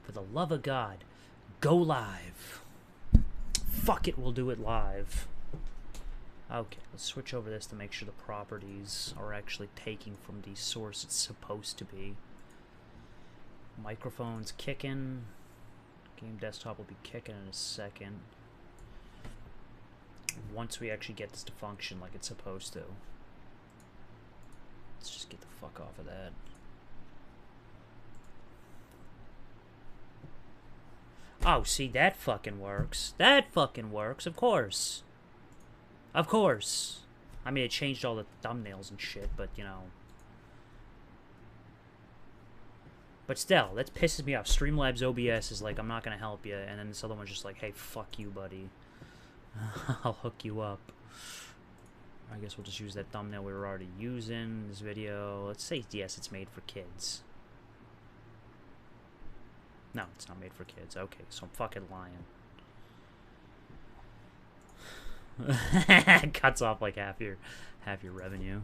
For the love of God, go live. Fuck it, we'll do it live. Okay, let's switch over this to make sure the properties are actually taking from the source it's supposed to be. Microphone's kicking. Game desktop will be kicking in a second. Once we actually get this to function like it's supposed to. Let's just get the fuck off of that. Oh, see, that fucking works. That fucking works, of course. Of course. I mean, it changed all the thumbnails and shit, but, you know. But still, that pisses me off. Streamlabs OBS is like, I'm not gonna help you, and then this other one's just like, hey, fuck you, buddy. I'll hook you up. I guess we'll just use that thumbnail we were already using in this video. Let's say, yes, it's made for kids. No, it's not made for kids. Okay, so I'm fucking lying. Cuts off like half your revenue.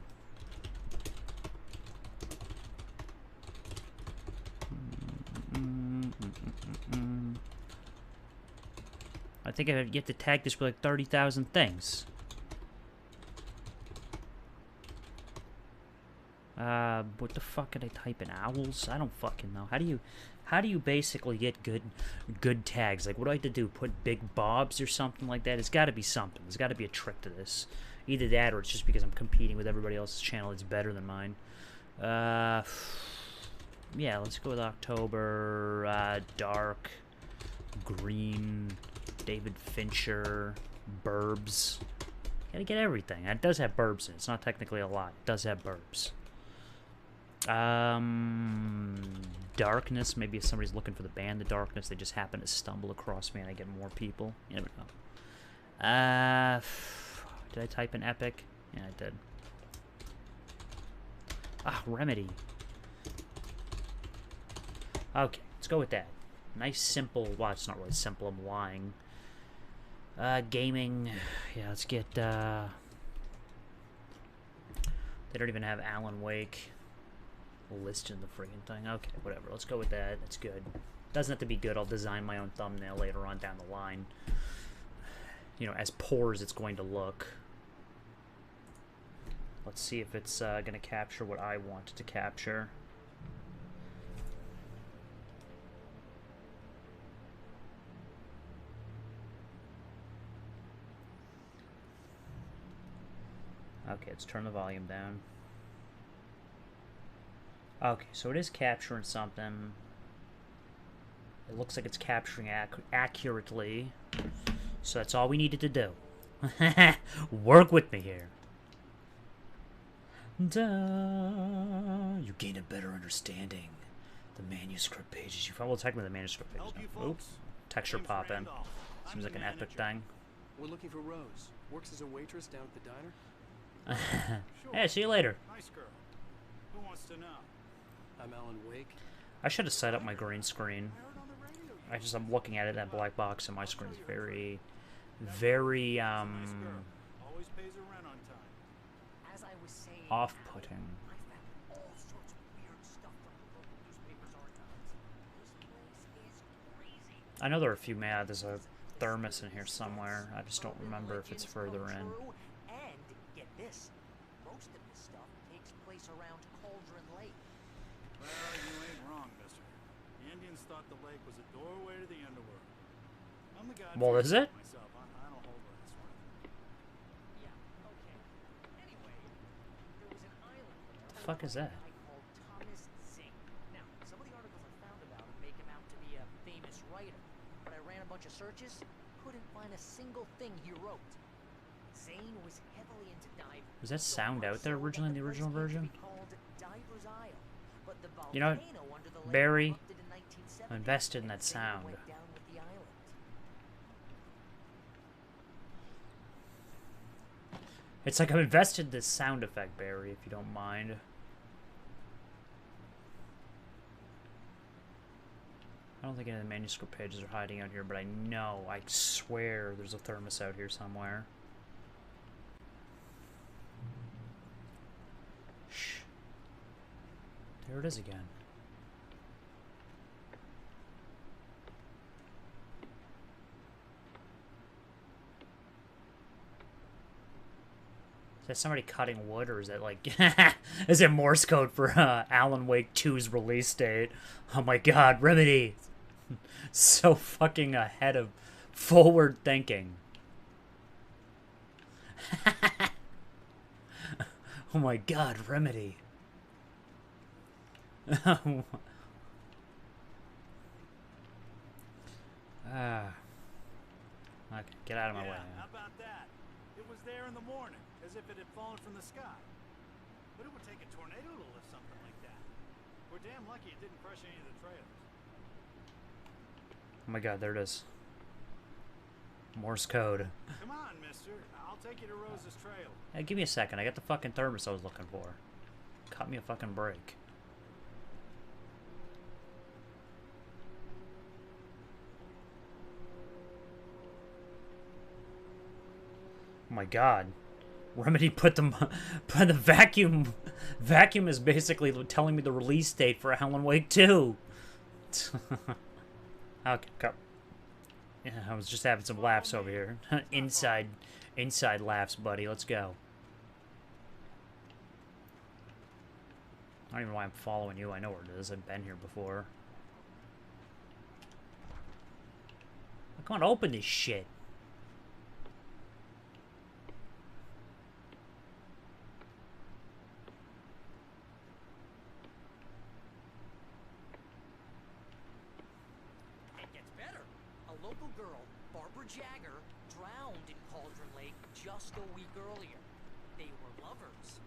I think I have yet to tag this with like 30,000 things. What the fuck could I type in? Owls? I don't fucking know. How do you basically get good tags? Like, what do I have to do? Put Big Bobs or something like that? It's got to be something. There's got to be a trick to this. Either that, or it's just because I'm competing with everybody else's channel that's better than mine. Yeah, let's go with October. Dark, green, David Fincher, Burbs. Gotta get everything. It does have Burbs in it. It's not technically a lot. It does have Burbs. Darkness. Maybe if somebody's looking for the band The Darkness, they just happen to stumble across me and I get more people. You never know. Did I type in Epic? Yeah, I did. Ah, Remedy. Okay, let's go with that. Nice, simple... Well, it's not really simple. I'm lying. Gaming. Yeah, let's get... They don't even have Alan Wake listed in the friggin' thing. Okay, whatever. Let's go with that. That's good. Doesn't have to be good. I'll design my own thumbnail later on down the line. You know, as poor as it's going to look. Let's see if it's going to capture what I want it to capture. Okay, let's turn the volume down. Okay, so it is capturing something. It looks like it's capturing accurately. So that's all we needed to do. Work with me here. Duh. You gain a better understanding. The manuscript pages you found. Well, technically the manuscript pages. Oops. Texture pop in. Seems like an epic thing. We're looking for Rose. Works as a waitress down at the diner. Sure. Hey, see you later. Nice girl. Who wants to know? I'm Alan Wake. I should have set up my green screen. I'm looking at it, that black box, and my screen's very Always pays her rent on time. As I was saying, off-putting. I found all sorts of weird stuff from the local newspaper's archives. This place is crazy. I know there are a few mad. There's a thermos in here somewhere. I just don't remember if it's further in. And get this, most of this stuff takes place around Cauldron Lake. Well, you ain't wrong, mister. The Indians thought the lake was a doorway to the underworld. I'm the guy Well, is it? myself. I don't hold with this one. Yeah, okay. Anyway, there was an island there. The fuck is that? Called Thomas Zink. Now, some of the articles I found about him make him out to be a famous writer, but I ran a bunch of searches, couldn't find a single thing he wrote. Zane was heavily into diving. Was that sound out there originally in the original version? You know what, Barry? I'm invested in that sound. It's like I'm invested in this sound effect, Barry, if you don't mind. I don't think any of the manuscript pages are hiding out here, but I know, I swear there's a thermos out here somewhere. Shh. There it is again. that somebody cutting wood, or is that like... is it Morse code for Alan Wake 2's release date? Oh my god, Remedy! So fucking ahead of forward thinking. Oh my god, Remedy. Okay, get out of my way. How about that? It was there in the morning, as if it had fallen from the sky. But it would take a tornado to lift something like that. We're damn lucky it didn't crush any of the trailers. Oh my god, there it is. Morse code. Come on, mister. I'll take you to Rose's trail. Hey, give me a second. I got the fucking thermos I was looking for. Cut me a fucking break. Oh my god. Remedy put the vacuum is basically telling me the release date for Alan Wake 2. Okay, go. Yeah, I was just having some laughs over here. inside laughs, buddy. Let's go. I don't even know why I'm following you. I know where it is. I've been here before. Come on, open this shit. Jagger drowned in Cauldron Lake just a week earlier. They were lovers.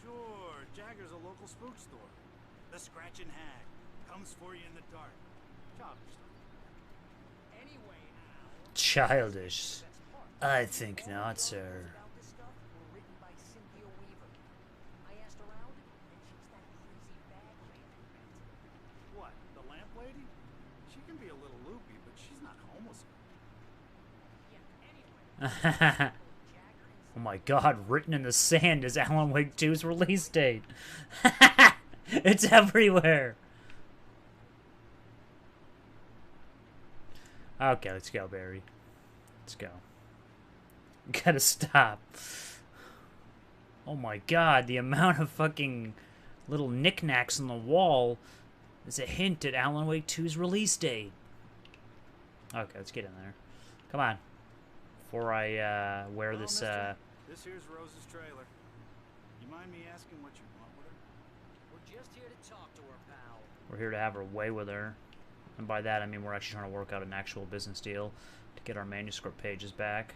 Sure, Jagger's a local spook store. The Scratchin' Hag comes for you in the dark. Childish stuff. Anyway, Al. Childish. I think not, sir. About this stuff were written by Cynthia Weaver. I asked around, and she's that crazy bag lady you met. What, the lamp lady? She can be a little loopy, but she's not homeless. Oh my god, written in the sand is Alan Wake 2's release date. It's everywhere. Okay, let's go, Barry. Let's go. Gotta stop. Oh my god, the amount of fucking little knickknacks on the wall is a hint at Alan Wake 2's release date. Okay, let's get in there. Come on. Before I wear Hello, this mister. This here's Rose's trailer. You mind me asking what you want with her? We're just here to talk to her, pal. we're here to have our way with her. And by that I mean we're actually trying to work out an actual business deal to get our manuscript pages back.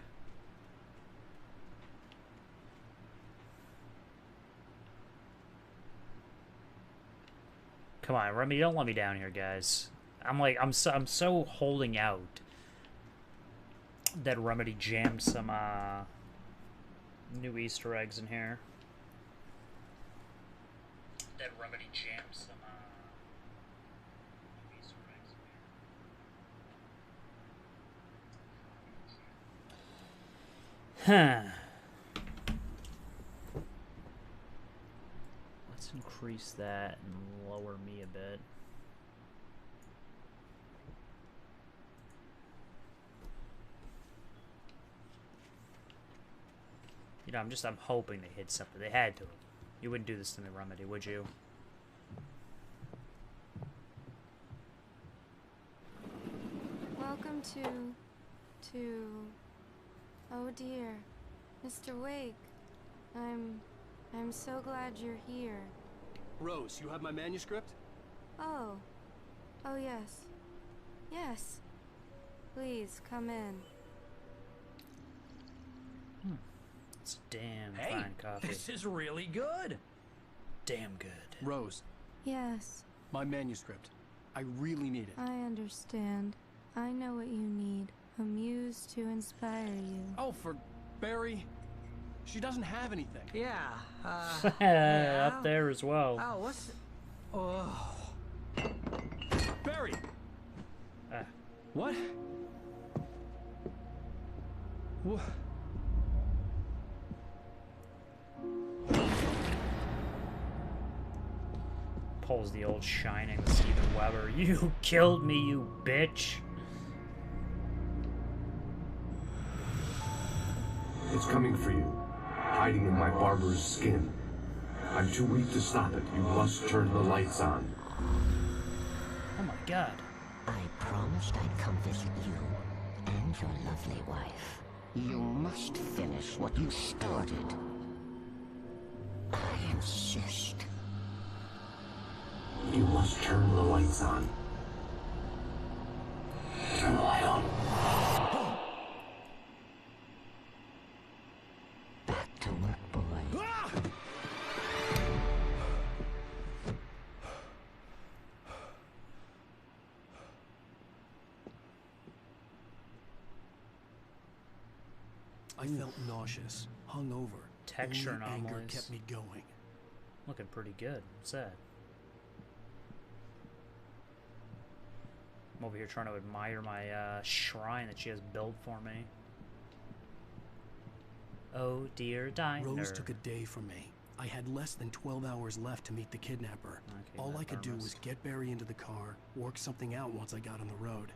Come on, Remy, don't let me down here, guys. I'm so holding out that Remedy jammed some new Easter eggs in here. That Remedy jammed some new Easter eggs in here. Huh. Let's increase that and lower me a bit. You know, I'm hoping they hit something. They had to. You wouldn't do this to me, Remedy, would you? Welcome to... Oh dear, Mr. Wake. I'm so glad you're here. Rose, you have my manuscript? Oh. Oh yes. Yes. Please, come in. It's damn Hey, fine coffee. this is really good. Damn good. Rose, Yes, my manuscript. I really need it. I understand. I know what you need. A muse to inspire you. Oh, for Barry. She doesn't have anything. Yeah. Up there as well. Oh, what's... Oh. Barry! Ah. What? What? Pulls the old Shining with Steven Weber. You killed me, you bitch. It's coming for you. hiding in my barber's skin. I'm too weak to stop it. You must turn the lights on. Oh my god. I promised I'd come visit you and your lovely wife. You must finish what you started. I insist. You must turn the lights on. Turn the light on. Back to work, boy. I felt nauseous, hungover. Texture Only anger anomalies. kept me going. Looking pretty good. What's that? I'm over here trying to admire my shrine that she has built for me. Oh dear diner. Rose took a day from me. I had less than 12 hours left to meet the kidnapper. Okay, All that I could do thermos. was get Barry into the car, work something out once I got on the road.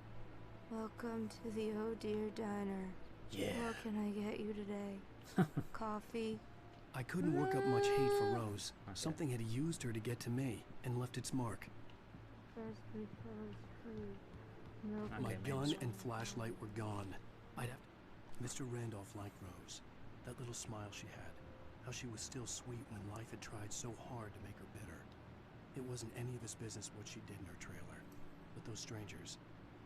Welcome to the Oh Dear Diner. Yeah. What can I get you today? Coffee? I couldn't work up much hate for Rose. Okay. Something had used her to get to me and left its mark. Freshly pressed fruit. Milk. Okay, My maybe gun it's- and flashlight were gone. I'd have... Mr. Randolph liked Rose. That little smile she had. How she was still sweet when life had tried so hard to make her bitter. It wasn't any of his business what she did in her trailer. But those strangers,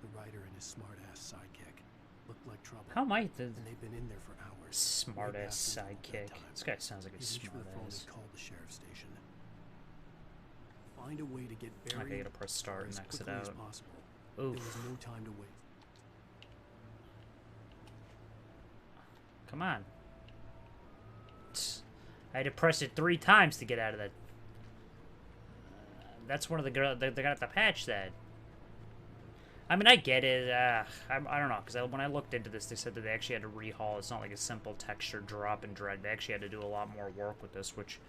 the writer and his smart-ass sidekick, looked like trouble. How might the And they've been in there for hours. smart way ass past the middle of sidekick? bedtime. This guy sounds like a He reached for smart the phone ass. and called the sheriff's station. Find a way to get Barry Okay, gotta press start as and exit quickly as out. possible. There was Oof. no time to waste. Come on. Tss. I had to press it 3 times to get out of that. That's one of the girls. They got to patch that. I mean, I get it. I don't know, because when I looked into this, they said that they actually had to rehaul. It's not like a simple texture drop and drag. They actually had to do a lot more work with this, which,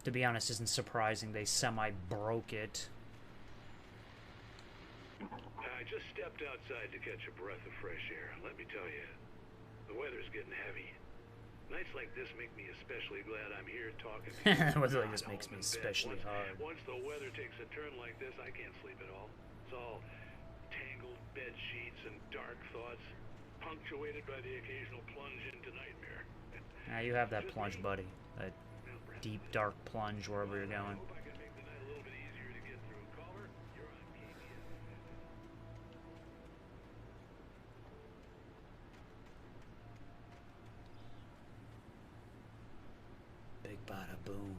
to be honest, isn't surprising. They semi-broke it. I just stepped outside to catch a breath of fresh air. Let me tell you, the weather's getting heavy. Nights like this make me especially glad I'm here talking to you. The weather like this Not makes me home in bed. especially hard. Once the weather takes a turn like this, I can't sleep at all. It's all tangled bed sheets and dark thoughts, punctuated by the occasional plunge into nightmare. Now you have that plunge, buddy. That deep, dark plunge wherever you're I going. hope I can make the night a little bit easier to get through. Caller, you're on KBS. Big bada boom.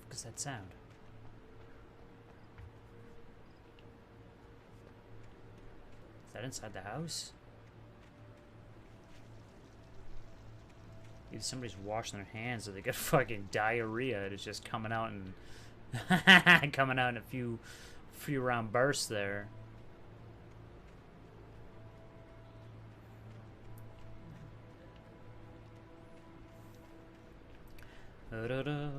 What's that sound? Is that inside the house? Either somebody's washing their hands or they got fucking diarrhea. It's just coming out and coming out in a few round bursts there. Da-da-da.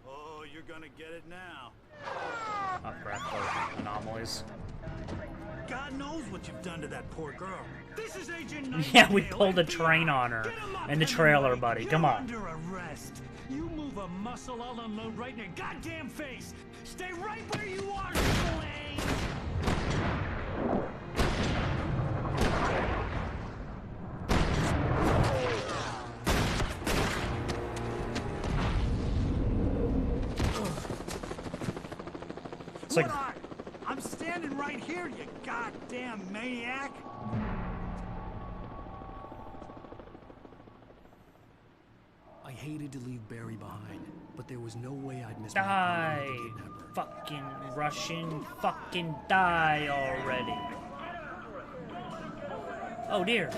Oh, you're gonna get it now. Oh crap, those anomalies. God knows what you've done to that poor girl. This is Agent Yeah, we Nightingale, pulled a FBI. train on her Get him up, in the trailer, Henry. buddy. You're Come on. under arrest. You move a muscle, I'll unload right in your goddamn face. Stay right where you are, Slade. It's like, I'm standing right here, you goddamn maniac. I hated to leave Barry behind, but there was no way I'd miss die, my appointment with the kidnapper. fucking Russian, fucking die already. Oh dear.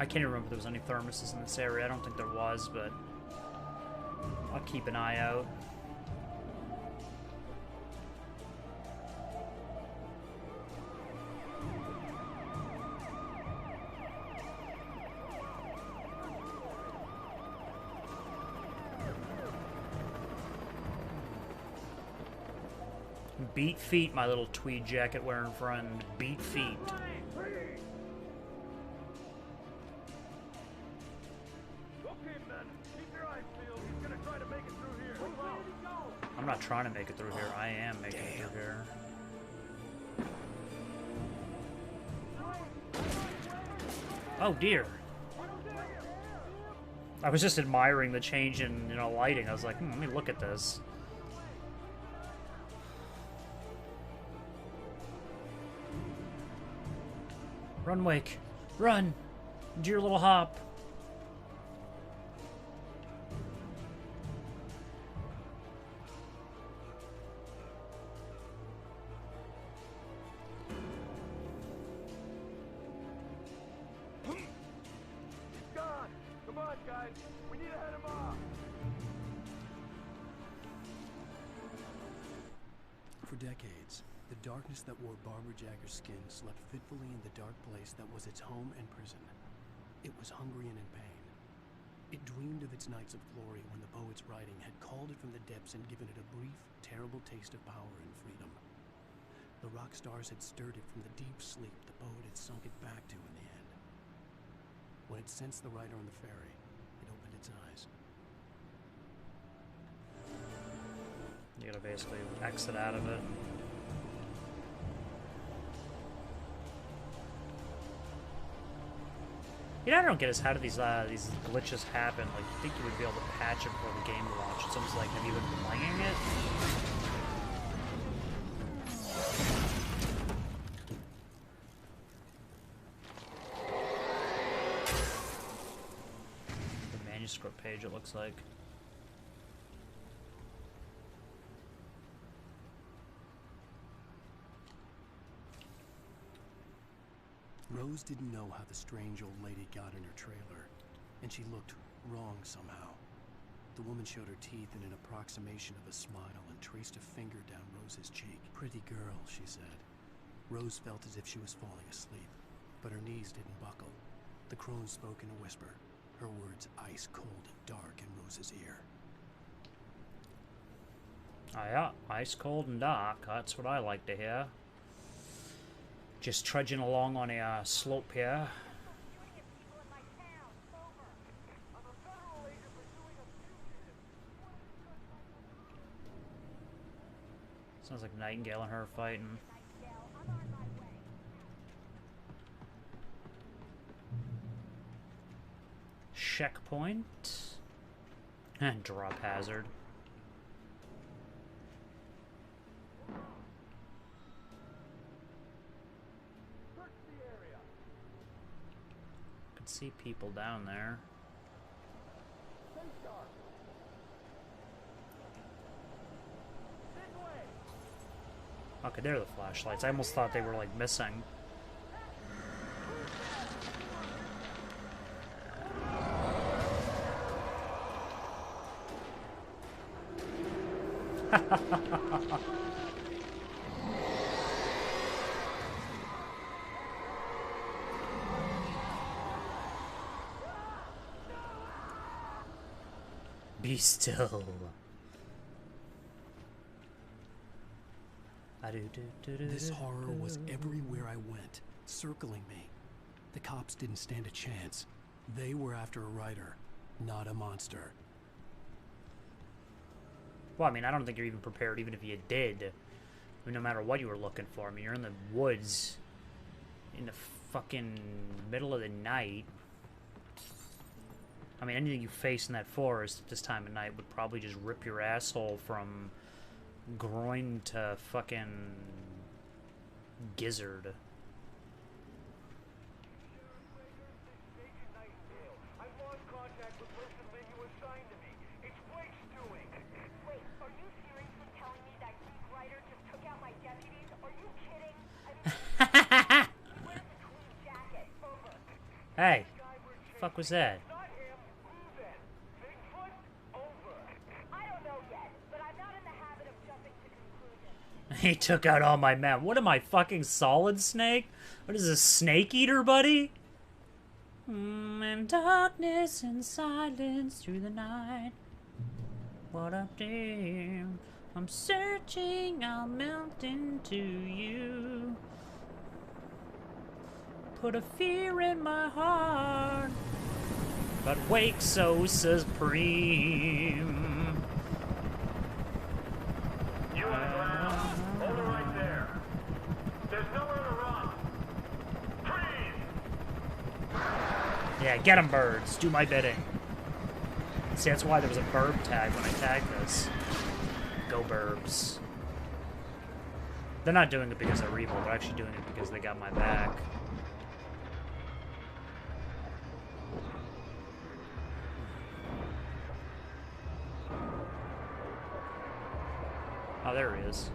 I can't even remember if there was any thermoses in this area. I don't think there was, but I'll keep an eye out. Beat feet, my little tweed jacket wearing friend. Beat feet. I'm not trying to make it through here. I am making it through here. Oh dear. I was just admiring the change in, lighting. I was like, let me look at this. Run, Wake. Run! Do your little hop. For decades, the darkness that wore Barbara Jagger's skin slept fitfully in the dark place that was its home and prison. It was hungry and in pain. It dreamed of its nights of glory when the poet's writing had called it from the depths and given it a brief, terrible taste of power and freedom. The rock stars had stirred it from the deep sleep the poet had sunk it back to in the end. When it sensed the writer on the ferry, it opened its eyes. You gotta basically exit out of it. I don't get is how do these glitches happen? Like, you think you would be able to patch it before the game launch. It's almost like, have you been playing it? The manuscript page, it looks like. Rose didn't know how the strange old lady got in her trailer, and she looked wrong somehow. The woman showed her teeth in an approximation of a smile and traced a finger down Rose's cheek. Pretty girl, she said. Rose felt as if she was falling asleep, but her knees didn't buckle. The crone spoke in a whisper, her words ice cold and dark in Rose's ear. Yeah, ice cold and dark. That's what I like to hear. Just trudging along on a slope here. Sounds like Nightingale and her fighting. Checkpoint. And drop hazard. Could see people down there. Okay, there are the flashlights. I almost thought they were like missing. Be still. This horror was everywhere I went, circling me. The cops didn't stand a chance. They were after a writer, not a monster. Well, I mean, I don't think you're even prepared, even if you did. I mean, no matter what you were looking for. I mean, you're in the woods, in the fucking middle of the night. I mean, anything you face in that forest at this time of night would probably just rip your asshole from groin to fucking gizzard. Hey, fuck was that? He took out all my men. What am I, fucking Solid Snake? What is this, Snake Eater, buddy? And darkness and silence through the night. What up, damn? I'm searching, I'll melt into you. Put a fear in my heart, but wake so supreme. You on the ground? Hold it right there. There's nowhere to run. Freeze! Yeah, get 'em, birds. Do my bidding. See, that's why there was a burb tag when I tagged this. Go burbs. They're not doing it because they're evil. They're actually doing it because they got my back. Oh, there he is.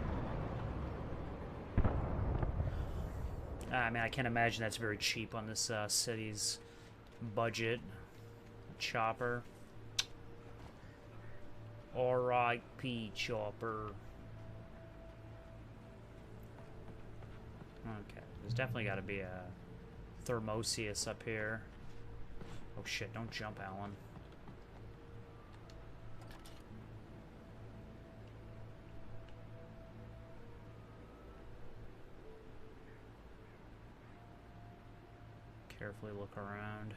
I mean, I can't imagine that's very cheap on this city's budget. Chopper. R.I.P. Chopper. Okay, there's definitely got to be a Thermosius up here. Oh shit, don't jump, Alan. Carefully look around.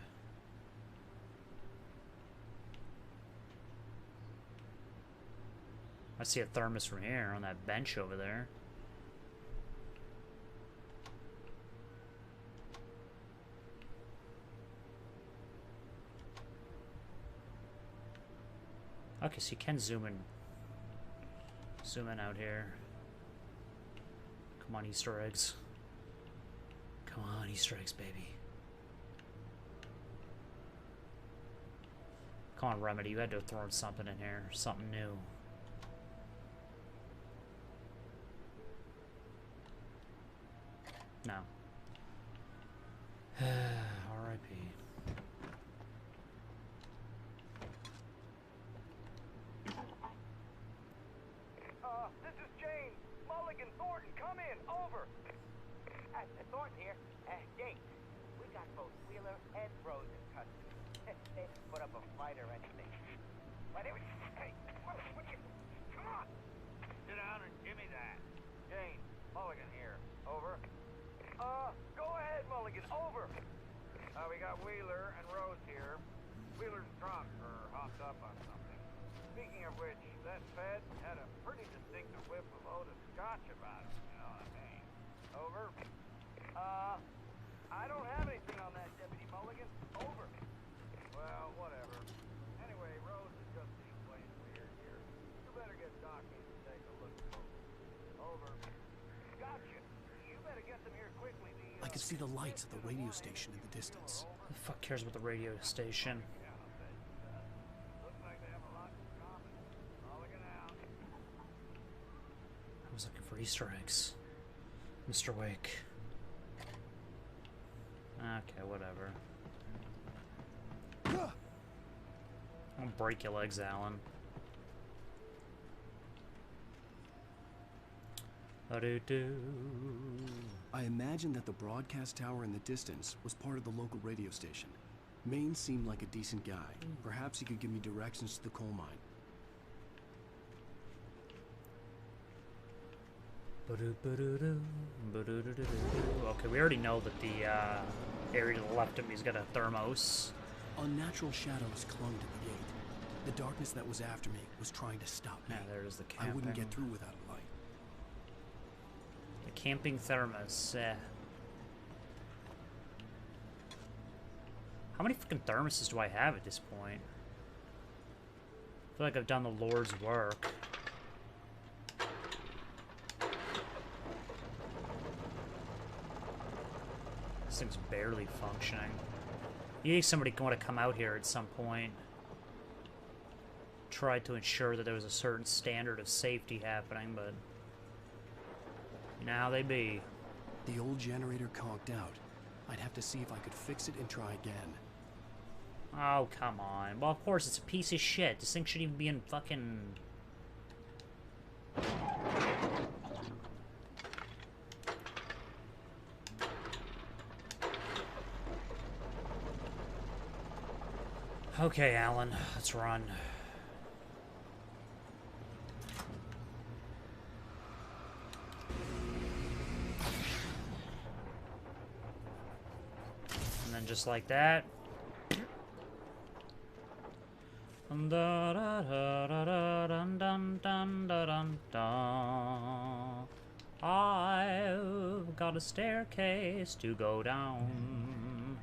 I see a thermos from here on that bench over there. Okay, so you can zoom in out here. Come on, Easter eggs. Come on, Easter eggs, baby. Come on, Remedy, you had to have thrown something in here. Something new. No. R.I.P. This is James. Mulligan, Thornton, come in. Over. Thornton here. Jake, we got both Wheeler and Rose in custody. They didn't put up a fight or anything. But it was... Hey, what you... Come on. Sit down and give me that. James, Mulligan here. Over. Go ahead, Mulligan. Over. We got Wheeler and Rose here. Wheeler's drunk or hopped up on something. Speaking of which, that Fed had a pretty distinctive whiff of Otis Scotch about it, you know what I mean? Over. I don't have anything on that, Deputy Mulligan. Over. Well, whatever. Anyway, Rose is just being plain weird here. You better get Doc in to take a look. Over. Gotcha. You better get them here quickly. I could see the lights at the radio station in the distance. Who the fuck cares about the radio station? I was looking for Easter eggs. Mr. Wake. Okay, whatever. Don't break your legs, Alan. I imagine that the broadcast tower in the distance was part of the local radio station. Maine seemed like a decent guy. Perhaps he could give me directions to the coal mine. Okay, we already know that the area to the left of me has got a thermos. Unnatural shadows clung to the gate. The darkness that was after me was trying to stop me. Yeah, there's the camping. I wouldn't get through without a light. The camping thermos. How many fucking thermoses do I have at this point? I feel like I've done the Lord's work. This thing's barely functioning. You think somebody want to come out here at some point. Try to ensure that there was a certain standard of safety happening, but you know how they be. The old generator conked out. I'd have to see if I could fix it and try again. Oh, come on. Well, of course, it's a piece of shit. This thing shouldn't even be in fucking... Okay, Alan, let's run. just like that. Dun, da, da, da, da, da, dun, dun, dun, da, dun, dun. I've got a staircase to go down.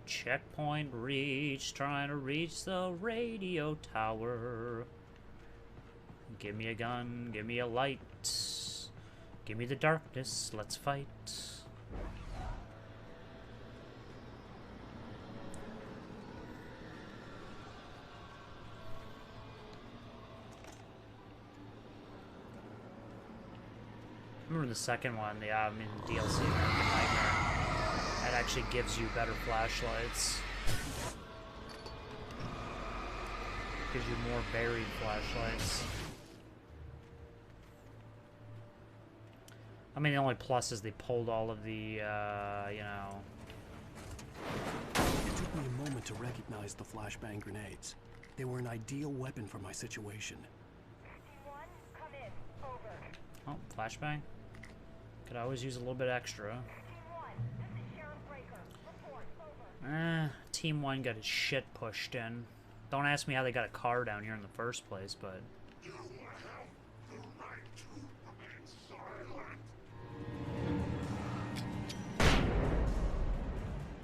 Checkpoint reached, trying to reach the radio tower. Give me a gun, give me a light. Give me the darkness, let's fight. Remember the second one, the DLC, American Nightmare. That actually gives you better flashlights. Gives you more varied flashlights. I mean, the only plus is they pulled all of the, you know... It took me a moment to recognize the flashbang grenades. They were an ideal weapon for my situation. Come in. Over. Oh, flashbang? Could always use a little bit extra. This is Sheriff Breaker. Report. Over. Team 1 got his shit pushed in. Don't ask me how they got a car down here in the first place, but...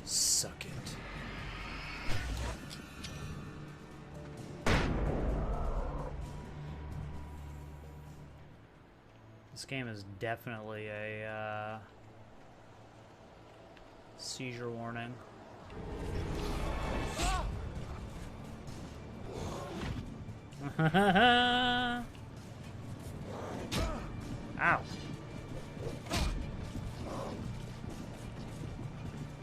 Suck it. This game is definitely a seizure warning. Ow.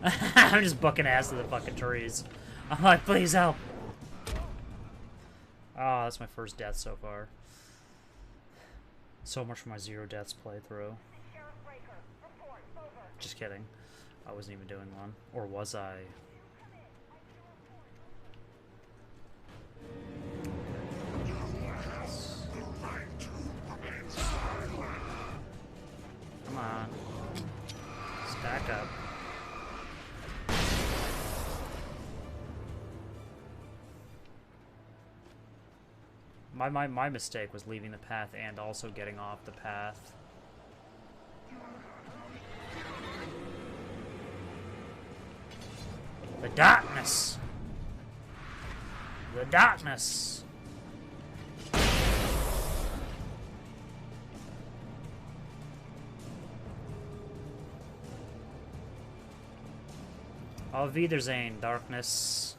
I'm just bucking ass to the fucking trees. I'm like, please help. Oh, that's my first death so far. So much for my 0 deaths playthrough. Just kidding. I wasn't even doing one. Or was I? Come on. Stack up. My mistake was leaving the path and also getting off the path. The darkness! The darkness! Auf Wiedersehen, darkness.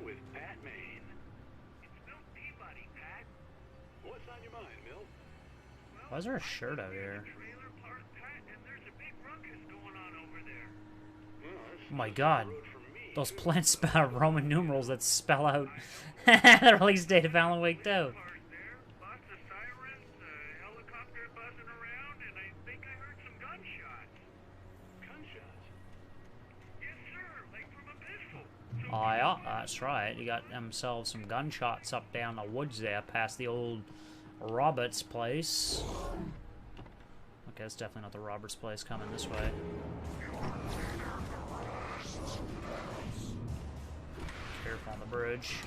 with Pat Maine. It's Milt Peabody, Pat. What's on your mind, Milt? Well, why is there a shirt out here? Trailer park, Pat, and there's a big ruckus going on over there. Well, oh my god. Those plants spell out Roman numerals that spell out the release date of Alan Wake 2. Lots of sirens, helicopter buzzing around, and I think I heard some gunshots. Gunshots? Yes, sir, like from a pistol. Oh yeah, that's right. You got themselves some gunshots up down the woods there past the old Roberts place. Okay, it's definitely not the Roberts place coming this way. Careful on the bridge.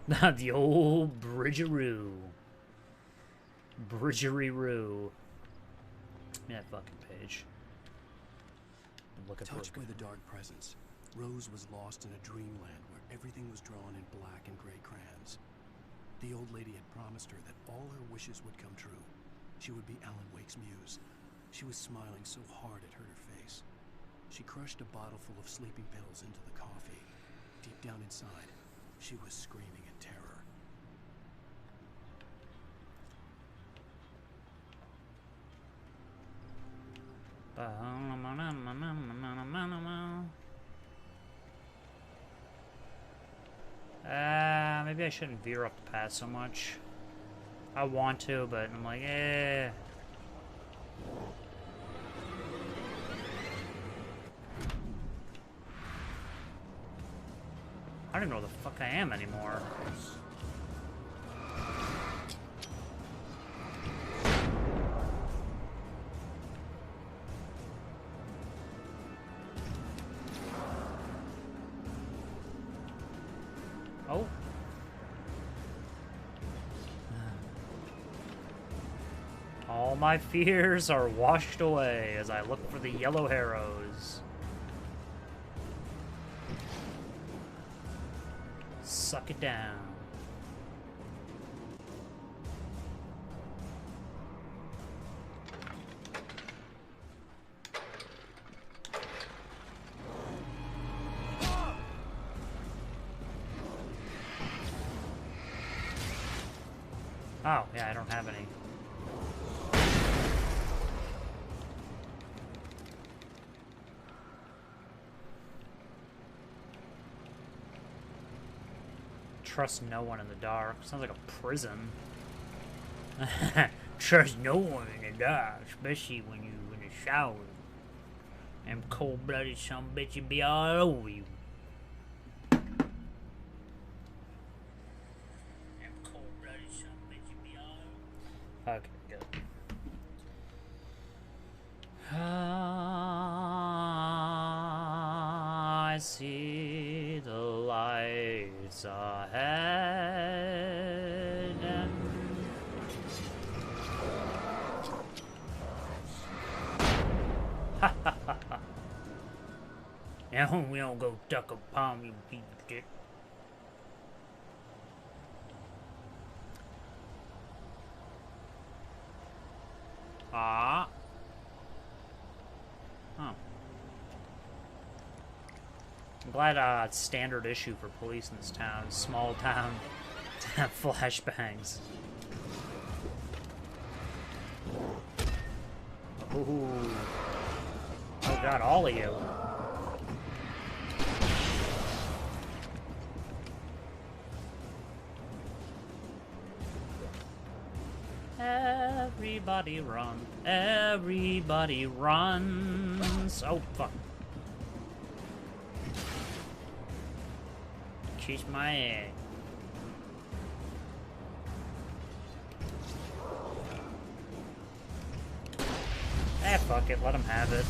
The old bridgeroo. Bridgery-roo. Give me that fucking page. I'm looking for Touched by the dark presence, Rose was lost in a dreamland where everything was drawn in black and gray crayons. The old lady had promised her that all her wishes would come true. She would be Alan Wake's muse. She was smiling so hard it hurt her face. She crushed a bottle full of sleeping pills into the coffee. Deep down inside, she was screaming in terror. Maybe I shouldn't veer up the path so much. I want to, but I'm like, eh. I don't know where the fuck I am anymore. Oh. All my fears are washed away as I look for the yellow arrows. Suck it down. Oh, yeah, I don't have any. Trust no one in the dark. Sounds like a prison. Trust no one in the dark, especially when you in the shower. Them cold-blooded son of a bitch be all over you. Them cold-blooded son of a bitch be all over. Okay, good. I see the lights ahead. Ha ha ha ha. Now we don't go duck a palm, you piece of shit. Ah. Huh. I'm glad it's standard issue for police in this town. Small town to have flashbangs. Ooh. Oh god, all of you. Everybody run. Everybody runs. Oh, fuck. Kiss my ass. Eh, fuck it. Let him have it.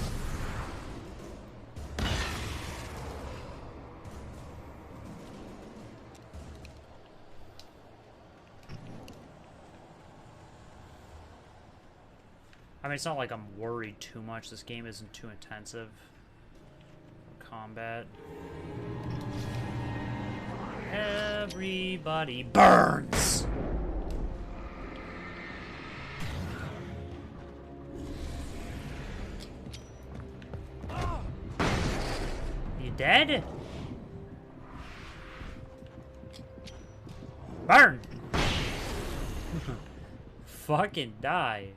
I mean, it's not like I'm worried too much. This game isn't too intensive. Combat. Everybody burns! You dead? Burn! Fucking die.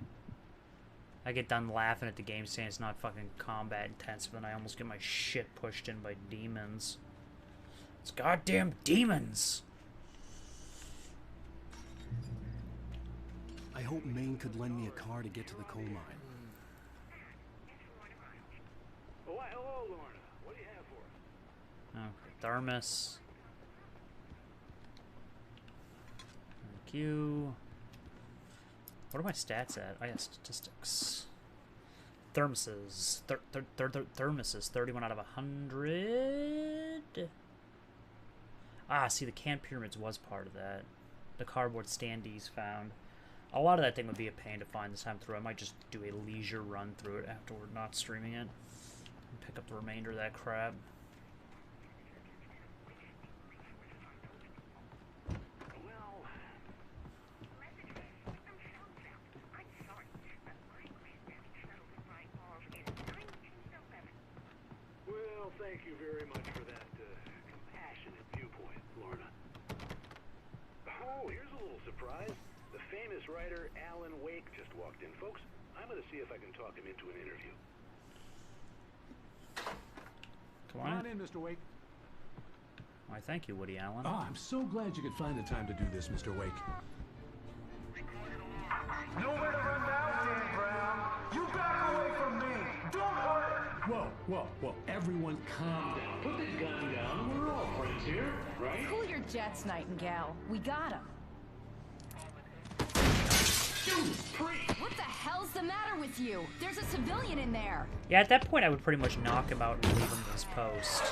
I get done laughing at the game saying it's not fucking combat intensive and I almost get my shit pushed in by demons. It's goddamn demons! I hope Maine could lend me a car to get to the coal mine. Oh, hello, Lorna. What do you have for us? Okay, thermos. Thank you. What are my stats at? Oh yeah, statistics. Thermoses. Thermoses. 31 out of 100. Ah, see, the canned pyramids was part of that. The cardboard standees found. A lot of that thing would be a pain to find this time through. I might just do a leisure run through it afterward, not streaming it. And pick up the remainder of that crap. Well, thank you very much for that compassionate viewpoint, Lorna. Oh, here's a little surprise. The famous writer Alan Wake just walked in. Folks, I'm going to see if I can talk him into an interview. Come on in, Mr. Wake. Why, thank you, Woody Allen. Oh, I'm so glad you could find the time to do this, Mr. Wake. Nowhere to run now, Dan Brown. You back away from me. Don't hurt. Whoa. Well, everyone calm down. Put the gun down. We're all friends here, right? Cool your jets, Nightingale. We got him. What the hell's the matter with you? There's a civilian in there. Yeah, at that point I would pretty much knock him out and leave him to his post.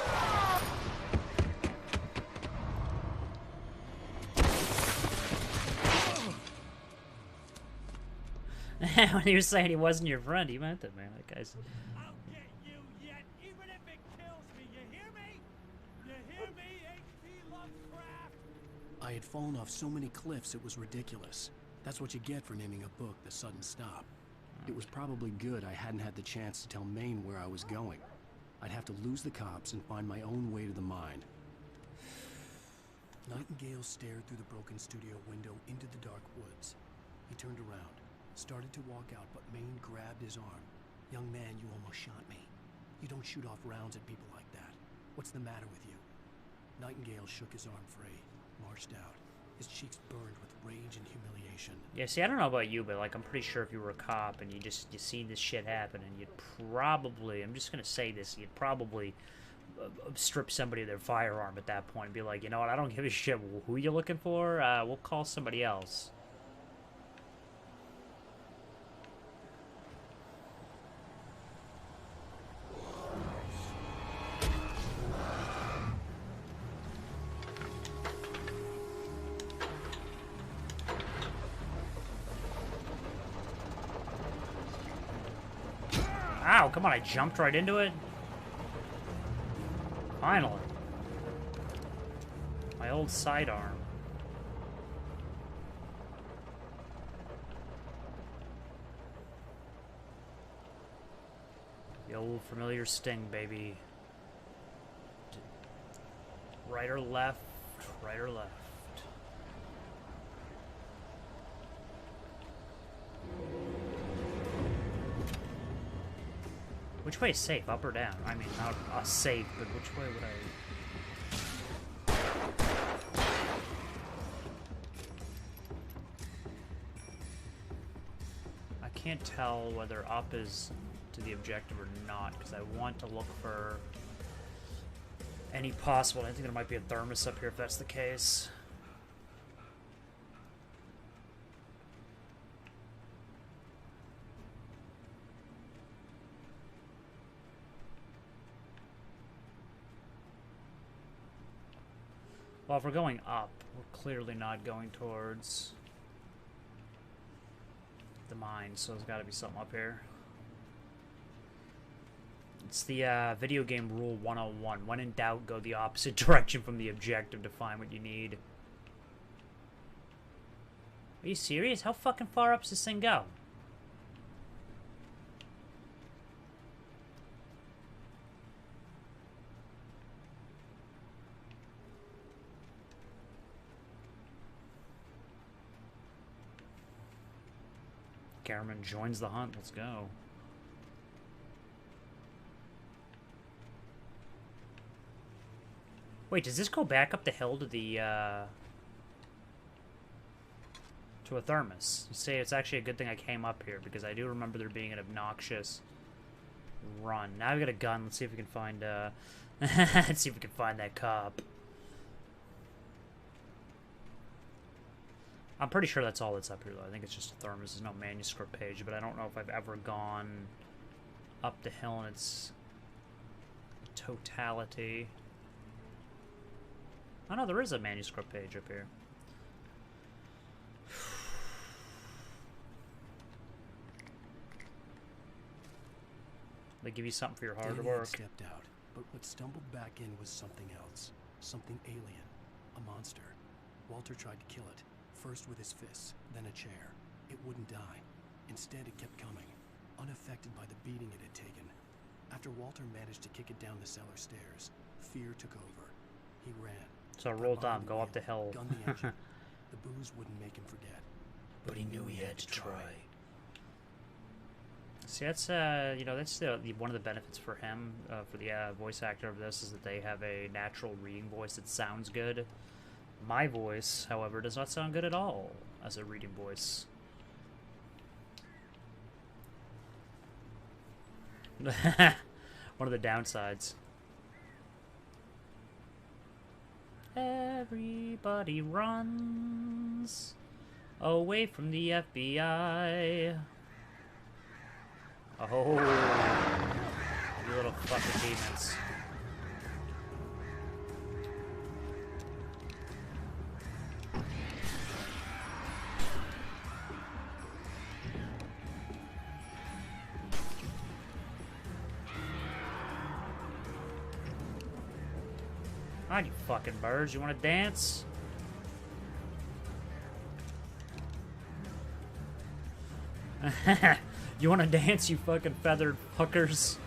When he was saying he wasn't your friend, he meant it, man. That guy's... I'll get you yet, even if it kills me. You hear me? You hear me, H.P. Lovecraft? I had fallen off so many cliffs it was ridiculous. That's what you get for naming a book The Sudden Stop. It was probably good I hadn't had the chance to tell Maine where I was going. I'd have to lose the cops and find my own way to the mine. Nightingale stared through the broken studio window into the dark woods. He turned around, started to walk out, but Maine grabbed his arm. "Young man, you almost shot me. You don't shoot off rounds at people like that. What's the matter with you?" Nightingale shook his arm free, marched out. His cheeks burned with rage and humiliation. Yeah, see, I don't know about you, but, like, I'm pretty sure if you were a cop and you seen this shit happen, and you'd probably, I'm just gonna say this, you'd probably strip somebody of their firearm at that point and be like, you know what, I don't give a shit who you looking for, we'll call somebody else. Ow, come on, I jumped right into it. Finally. My old sidearm. The old familiar sting, baby. Right or left, right or left. Which way is safe, up or down? I mean, not safe, but which way would I can't tell whether up is to the objective or not, because I want to look for any possible... I think there might be a thermos up here if that's the case. Well, if we're going up, we're clearly not going towards the mine, so there's got to be something up here. It's the video game rule 101. When in doubt, go the opposite direction from the objective to find what you need. Are you serious? How fucking far up does this thing go? Garman joins the hunt. Let's go. Wait, does this go back up the hill to the, to a thermos? You say it's actually a good thing I came up here, because I do remember there being an obnoxious run. Now I've got a gun. Let's see if we can find, let's see if we can find that cop. I'm pretty sure that's all that's up here, though. I think it's just a thermos. There's no manuscript page, but I don't know if I've ever gone up the hill in its totality. Oh, no, there is a manuscript page up here. They give you something for your hard Danny work. had stepped out, but what stumbled back in was something else. Something alien. A monster. Walter tried to kill it. First with his fists, then a chair. It wouldn't die. Instead, it kept coming, unaffected by the beating it had taken. After Walter managed to kick it down the cellar stairs, fear took over. He ran. So roll down, go up the hill. Gunned the engine. The booze wouldn't make him forget. But he knew he had to try. See, that's, you know, that's one of the benefits for him, for the voice actor of this, is that they have a natural reading voice that sounds good. My voice, however, does not sound good at all as a reading voice. One of the downsides. Everybody runs away from the FBI. Oh, you little fucking demons. On, you fucking birds. You want to dance? You want to dance, you fucking feathered hookers?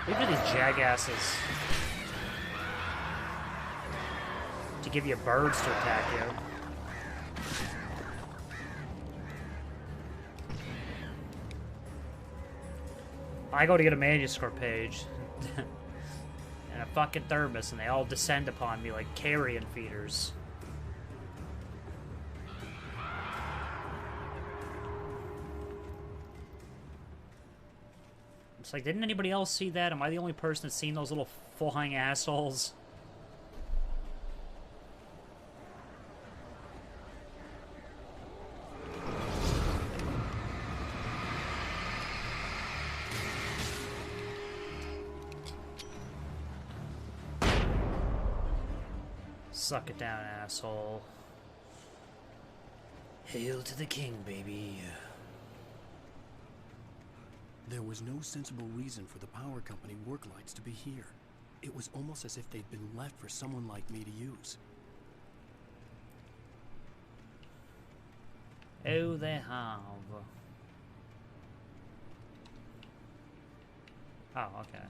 Look at these jackasses. To give you birds to attack you. I go to get a manuscript page. And a fucking thermos, and they all descend upon me like carrion feeders. It's like, didn't anybody else see that? Am I the only person that's seen those little flying assholes? Suck it down, asshole. Hail to the king, baby. There was no sensible reason for the power company work lights to be here. It was almost as if they'd been left for someone like me to use. Oh, they have. Oh, okay.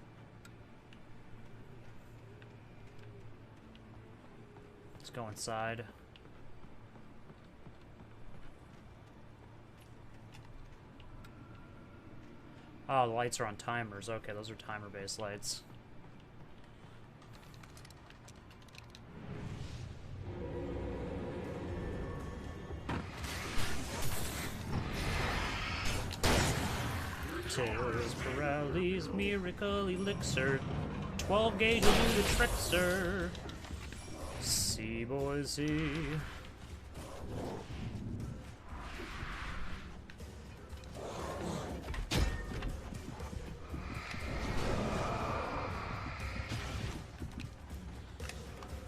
Let's go inside. Oh, the lights are on timers. Okay, those are timer-based lights. Tails, Pirelli's miracle elixir. 12 gauge will do the trick, sir. See, boys, see.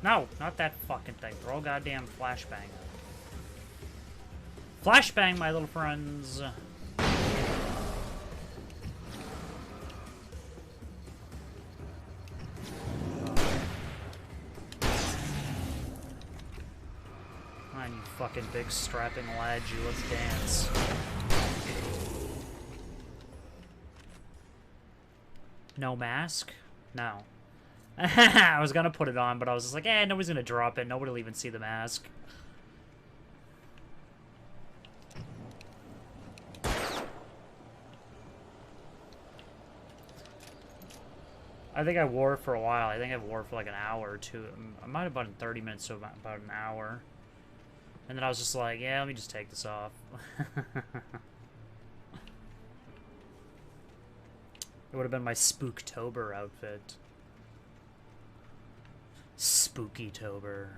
No, not that fucking thing. Throw goddamn flashbang. Flashbang, my little friends. On, you fucking big strapping lad, you. Let's dance. No mask? No. I was gonna put it on, but I was just like, eh, nobody's gonna drop it. Nobody will even see the mask. I think I wore it for a while. I think I wore it for like an hour or two. I might have been 30 minutes to about an hour. And then I was just like, yeah, let me just take this off. It would have been my Spooktober outfit. Spooky-tober.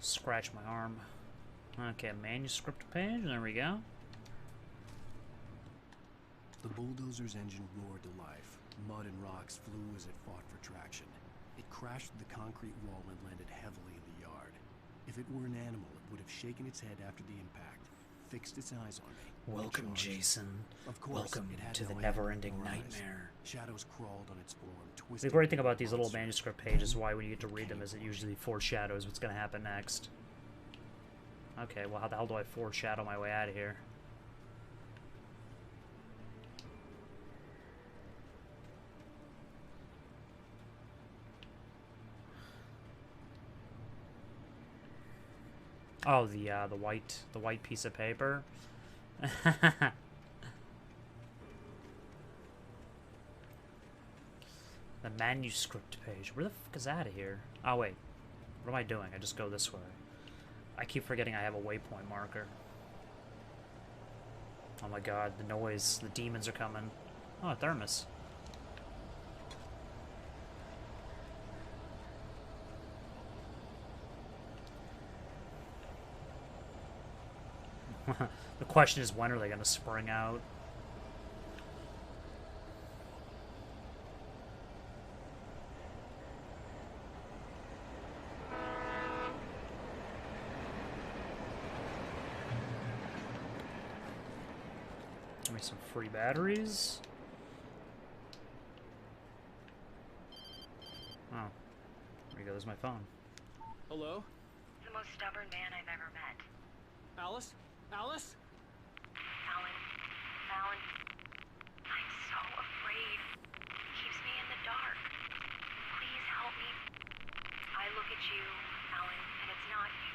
Scratch my arm. Okay, manuscript page, there we go. The bulldozer's engine roared to life. Mud and rocks flew as it fought for traction. It crashed through the concrete wall and landed heavily in the yard. If it were an animal, it would have shaken its head after the impact, fixed its eyes on me. Welcome, Jason. Of course, welcome it had to the no never-ending eyes. nightmare. Shadows crawled on its form, twisted. The great thing about these little manuscript pages is why when you get to read them is it usually foreshadows what's going to happen next. Okay, well, how the hell do I foreshadow my way out of here? Oh, the white piece of paper. The manuscript page. Where the fuck is that here? Oh, wait. What am I doing? I just go this way. I keep forgetting I have a waypoint marker. Oh my god, the noise. The demons are coming. Oh, a thermos. The question is, when are they going to spring out? Give me some free batteries. Oh. There you go, there's my phone. Hello? The most stubborn man I've ever met. Alice? Alice? Alan. Alan. I'm so afraid. It keeps me in the dark. Please help me. I look at you, Alan, and it's not you.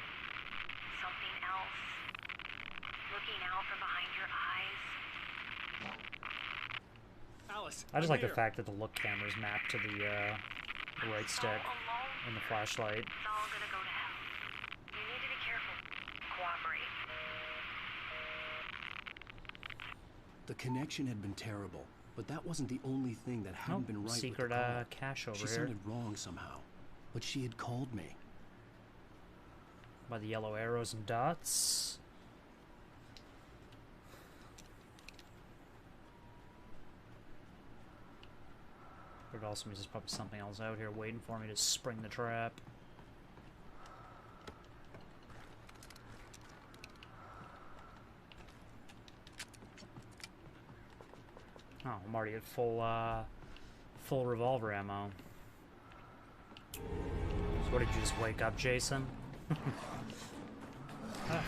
Something else. Looking out from behind your eyes. Alice, I just I'm like the here. fact that the look camera is mapped to the right stick and the flashlight. It's all gonna go to hell. You need to be careful. Cooperate. The connection had been terrible, but that wasn't the only thing that hadn't been right Secret with the call. cache over She here. sounded wrong somehow, but she had called me. By the yellow arrows and dots. But it also means there's probably something else out here waiting for me to spring the trap. Oh, I'm already at full revolver ammo. So what, did you just wake up, Jason? Ah.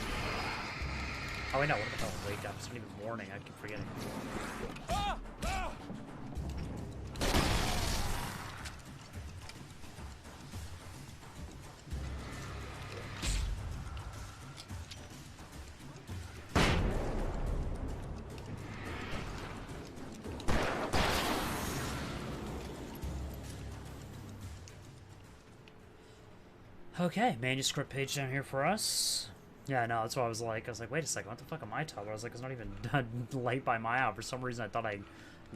Oh wait, no, what the hell? Wake up. It's not even morning. I keep forgetting. Okay, manuscript page down here for us. Yeah, no, that's what I was like. Wait a second, what the fuck am I talking about? I was like, it's not even late by my hour. For some reason, I thought I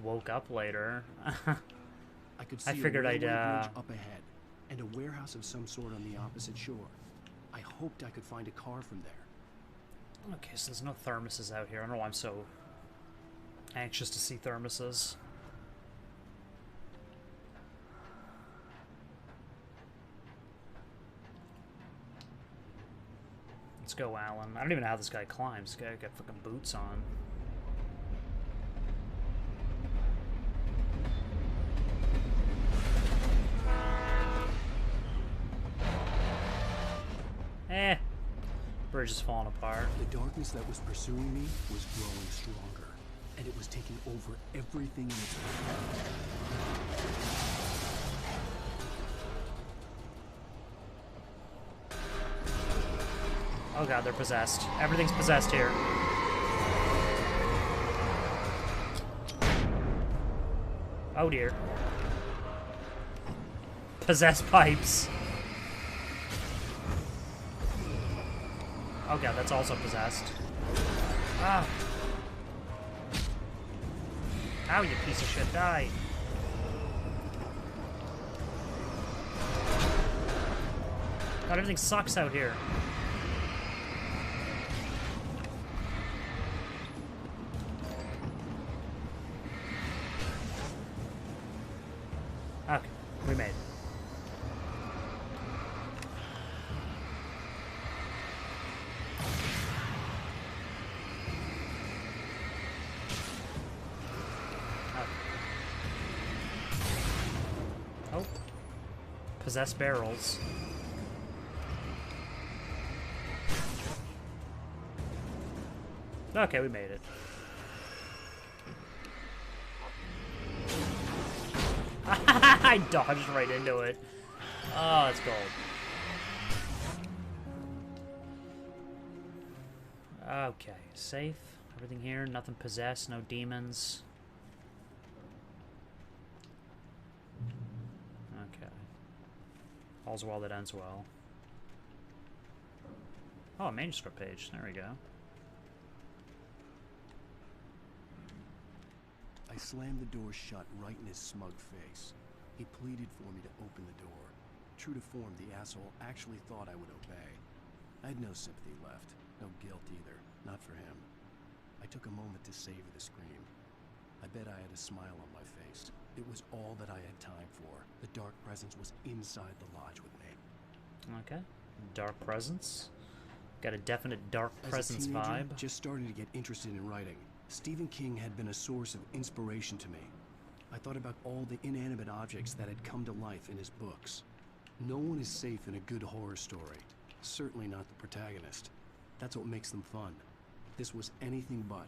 woke up later. I could see figured a I'd, railway bridge up ahead, and a warehouse of some sort on the opposite shore. I hoped I could find a car from there. Okay, so there's no thermoses out here. I don't know why I'm so anxious to see thermoses. Let's go, Alan. I don't even know how this guy climbs. This guy got fucking boots on. Bridge is falling apart. The darkness that was pursuing me was growing stronger, and it was taking over everything in its path. Oh god, they're possessed. Everything's possessed here. Oh dear. Possessed pipes. Oh god, that's also possessed. Ah. Ow, you piece of shit, die. God, everything sucks out here. Okay, we made it. Oh. Possessed barrels. Okay, we made it. I dodged right into it. Oh, it's gold. Okay, safe. Everything here, nothing possessed, no demons. Okay. All's well that ends well. Oh, a manuscript page. There we go. I slammed the door shut right in his smug face. He pleaded for me to open the door. True to form, the asshole actually thought I would obey. I had no sympathy left, no guilt either, not for him. I took a moment to savor the scream. I bet I had a smile on my face. It was all that I had time for. The dark presence was inside the lodge with me. Okay. Dark presence. Got a definite dark presence As a teenager, vibe. just starting to get interested in writing, Stephen King had been a source of inspiration to me. I thought about all the inanimate objects that had come to life in his books. No one is safe in a good horror story. Certainly not the protagonist. That's what makes them fun. This was anything but.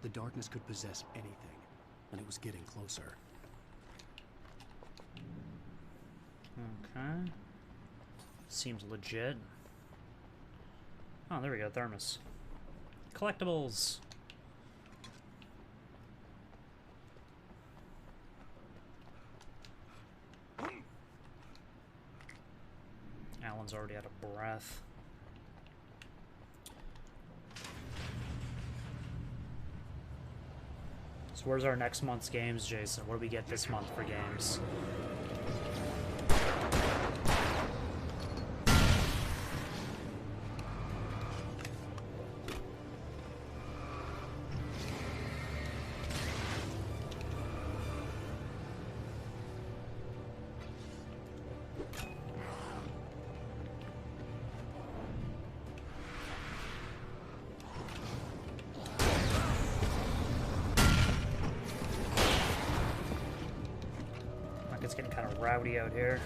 The darkness could possess anything, and it was getting closer. Okay. Seems legit. Oh, there we go, thermos. Collectibles! Alan's already out of breath. So where's our next month's games, Jason? What do we get this month for games? It's getting kind of rowdy out here.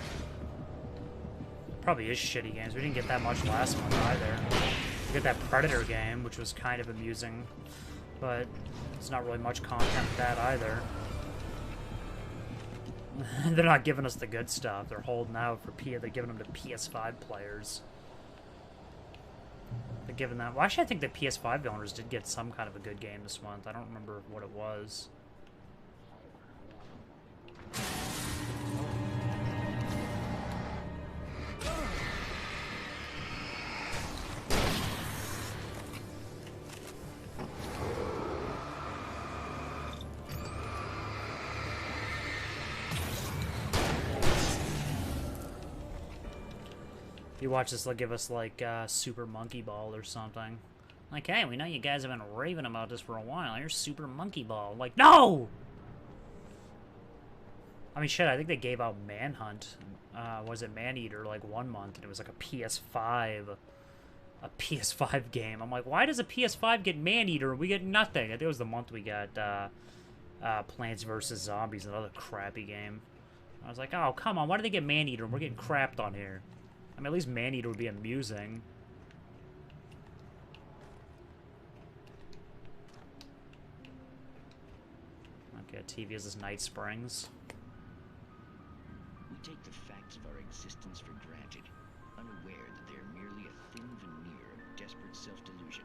Probably is shitty games. We didn't get that much last month either. We got that Predator game, which was kind of amusing, but it's not really much content with that either. They're not giving us the good stuff. They're holding out for they're giving them to PS5 players. They're giving that. Well, actually, I think the PS5 owners did get some kind of a good game this month. I don't remember what it was. You watch this, they'll give us like Super Monkey Ball or something. Like, hey, we know you guys have been raving about this for a while. Here's Super Monkey Ball. Like, no! I mean, shit, I think they gave out Manhunt. Was it Maneater, like 1 month, and it was like a PS5 game. I'm like, why does a PS5 get Maneater and we get nothing? I think it was the month we got Plants vs. Zombies, another crappy game. I was like, oh, come on, why did they get Maneater and we're getting crapped on here? I mean, at least Maneater would be amusing. Okay, TV is this Night Springs. We take the facts of our existence for granted, unaware that they are merely a thin veneer of desperate self-delusion,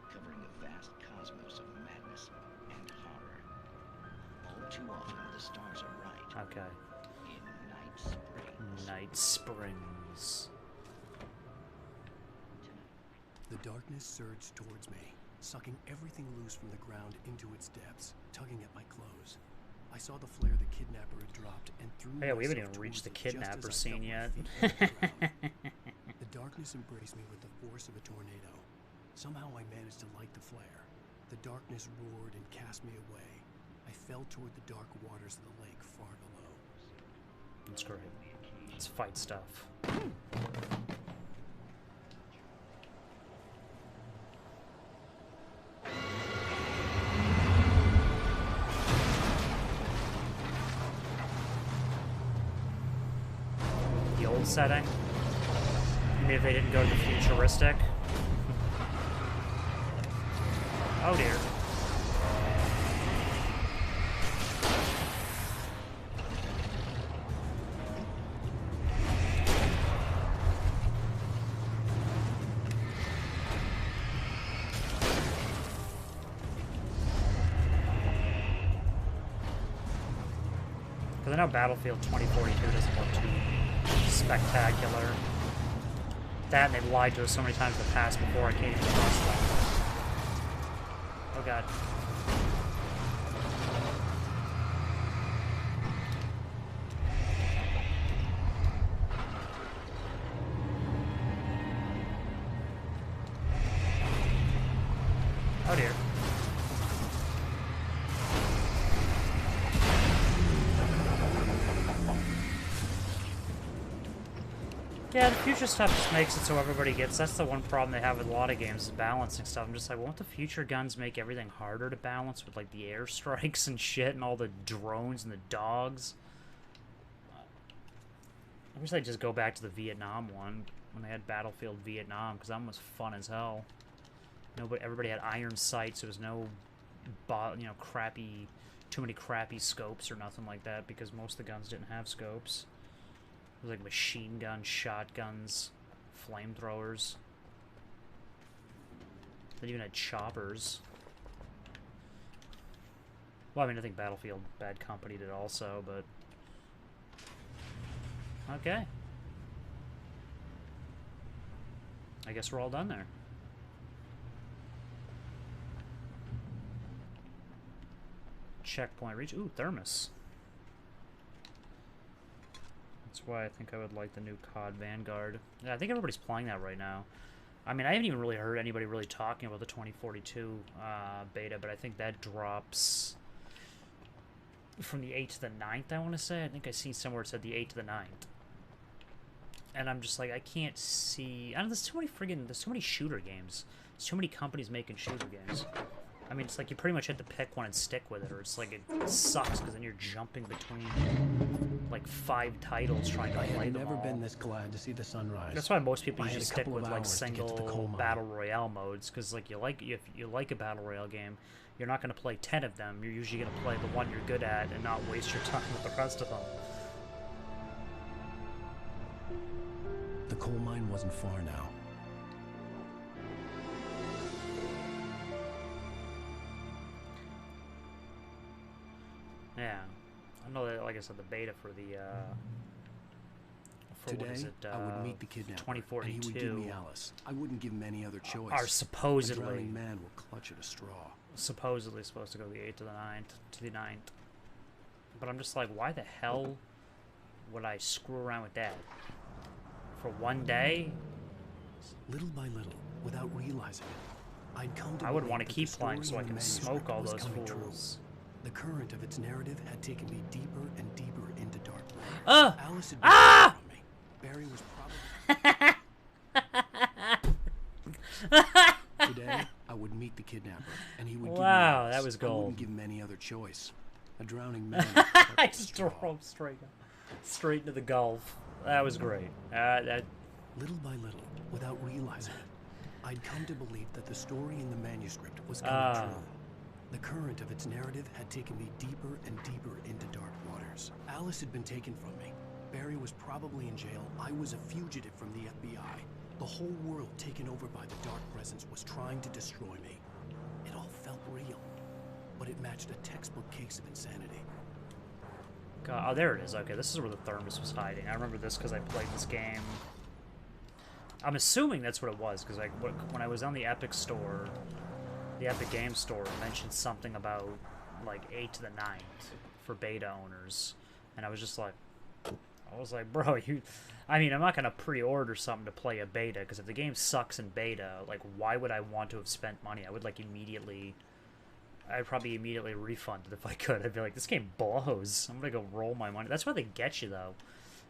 covering a vast cosmos of madness and horror. All too often, the stars are right. Okay. In Night Springs. Night Springs. The darkness surged towards me, sucking everything loose from the ground into its depths, tugging at my clothes. I saw the flare the kidnapper had dropped and threw Oh, yeah, we haven't myself even reached the towards it just kidnapper as I scene felt my yet. feet hit the ground. The darkness embraced me with the force of a tornado. Somehow I managed to light the flare. The darkness roared and cast me away. I fell toward the dark waters of the lake far below. That's great. Let's fight stuff. The old setting. Maybe if they didn't go to the futuristic. Oh dear. Because I know Battlefield 2042 doesn't look too spectacular. That, and they've lied to us so many times in the past before, I can't even trust them. Oh god. Oh dear. Yeah, the future stuff just makes it so everybody gets... That's the one problem they have with a lot of games, is balancing stuff. I'm just like, won't the future guns make everything harder to balance with, like, the airstrikes and shit and all the drones and the dogs? I wish they'd just go back to the Vietnam one, when they had Battlefield Vietnam, because that one was fun as hell. Nobody, everybody had iron sights, there was no, you know, crappy... Too many crappy scopes or nothing like that, because most of the guns didn't have scopes. It was like machine guns, shotguns, flamethrowers. They even had choppers. Well, I mean, I think Battlefield Bad Company did also, but... Okay. I guess we're all done there. Checkpoint reach. Ooh, thermos. That's why I think I would like the new COD Vanguard. Yeah, I think everybody's playing that right now. I mean, I haven't even really heard anybody really talking about the 2042 beta, but I think that drops from the 8th to the 9th, I want to say. I think I seen somewhere it said the 8th to the 9th. And I'm just like, I can't see... I don't know, there's too many shooter games. There's too many companies making shooter games. I mean, it's like you pretty much had to pick one and stick with it, or it's like it sucks because then you're jumping between like 5 titles trying to play them all. I had never been this glad to see the sunrise. That's why most people usually stick with like single battle royale modes, because like if you like a battle royale game, you're not going to play 10 of them. You're usually going to play the one you're good at and not waste your time with the rest of them. The coal mine wasn't far now. Yeah, I know that. Like I said, the beta for the for Today, what is it? I would meet the kidnapper, 2042. and he would give me Alice. I wouldn't give him any other choice. Are supposedly a drowning man will clutch at a straw. Supposedly supposed to go the 8th to the 9th to the 9th. But I'm just like, why the hell would I screw around with that for one day? Little by little, without realizing it, I'd come to I would believe want to that keep the playing story so I in the can smoke manuscript all was those coming true. fools. The current of its narrative had taken me deeper and deeper into dark waters. Alice had been from me. Barry was probably... Today, I would meet the kidnapper, and he would give me Alice. That was gold. I wouldn't give him any other choice. A drowning man. I just drove straight into the Gulf. That was great. Little by little, without realizing it, I'd come to believe that the story in the manuscript was coming true. The current of its narrative had taken me deeper and deeper into dark waters. Alice had been taken from me. Barry was probably in jail. I was a fugitive from the FBI. The whole world taken over by the dark presence was trying to destroy me. It all felt real, but it matched a textbook case of insanity. God, oh, there it is. Okay, this is where the thermos was hiding. I remember this because I played this game. I'm assuming that's what it was, because when I was on the Epic store, the Epic Game Store mentioned something about like 8 to the 9th for beta owners, and I was just like, bro, I mean, I'm not gonna pre-order something to play a beta, because if the game sucks in beta, like, why would I want to have spent money? I would like I'd probably immediately refund it if I could. I'd be like, this game blows. I'm gonna go roll my money. That's why they get you, though.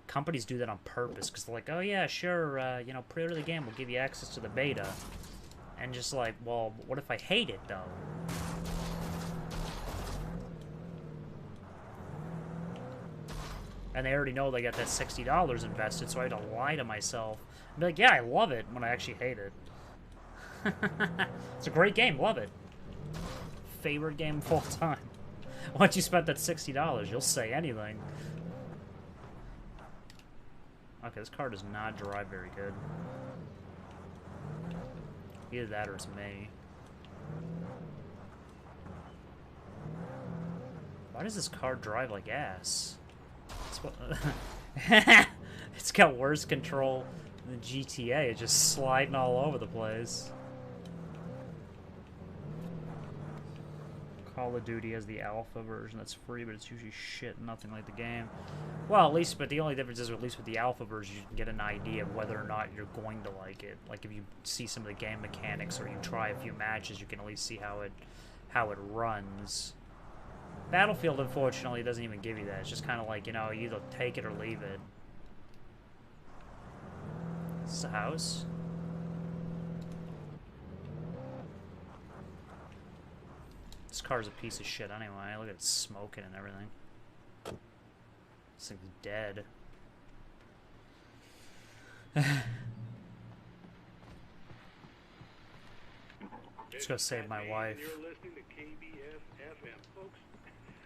Companies do that on purpose, because they're like, oh yeah, sure, you know, pre-order the game, we'll give you access to the beta. And just like, well, what if I hate it, though? And they already know they got that $60 invested, so I had to lie to myself. I'd be like, yeah, I love it, when I actually hate it. It's a great game, love it. Favorite game of all time. Once you spent that $60, you'll say anything. Okay, this car does not drive very good. Either that or it's me. Why does this car drive like ass? It's got worse control than GTA. It's just sliding all over the place. Call of Duty has the alpha version that's free, but it's usually shit, nothing like the game. Well, at least, but the only difference is, at least with the alpha version, you can get an idea of whether or not you're going to like it. Like, if you see some of the game mechanics or you try a few matches, you can at least see how it runs. Battlefield, unfortunately, doesn't even give you that. It's just kind of like, you know, you either take it or leave it. Is this a house? This car's a piece of shit anyway. Look at it smoking and everything. This thing's dead. Let's go save my wife. You're listening to KBF FM. Folks,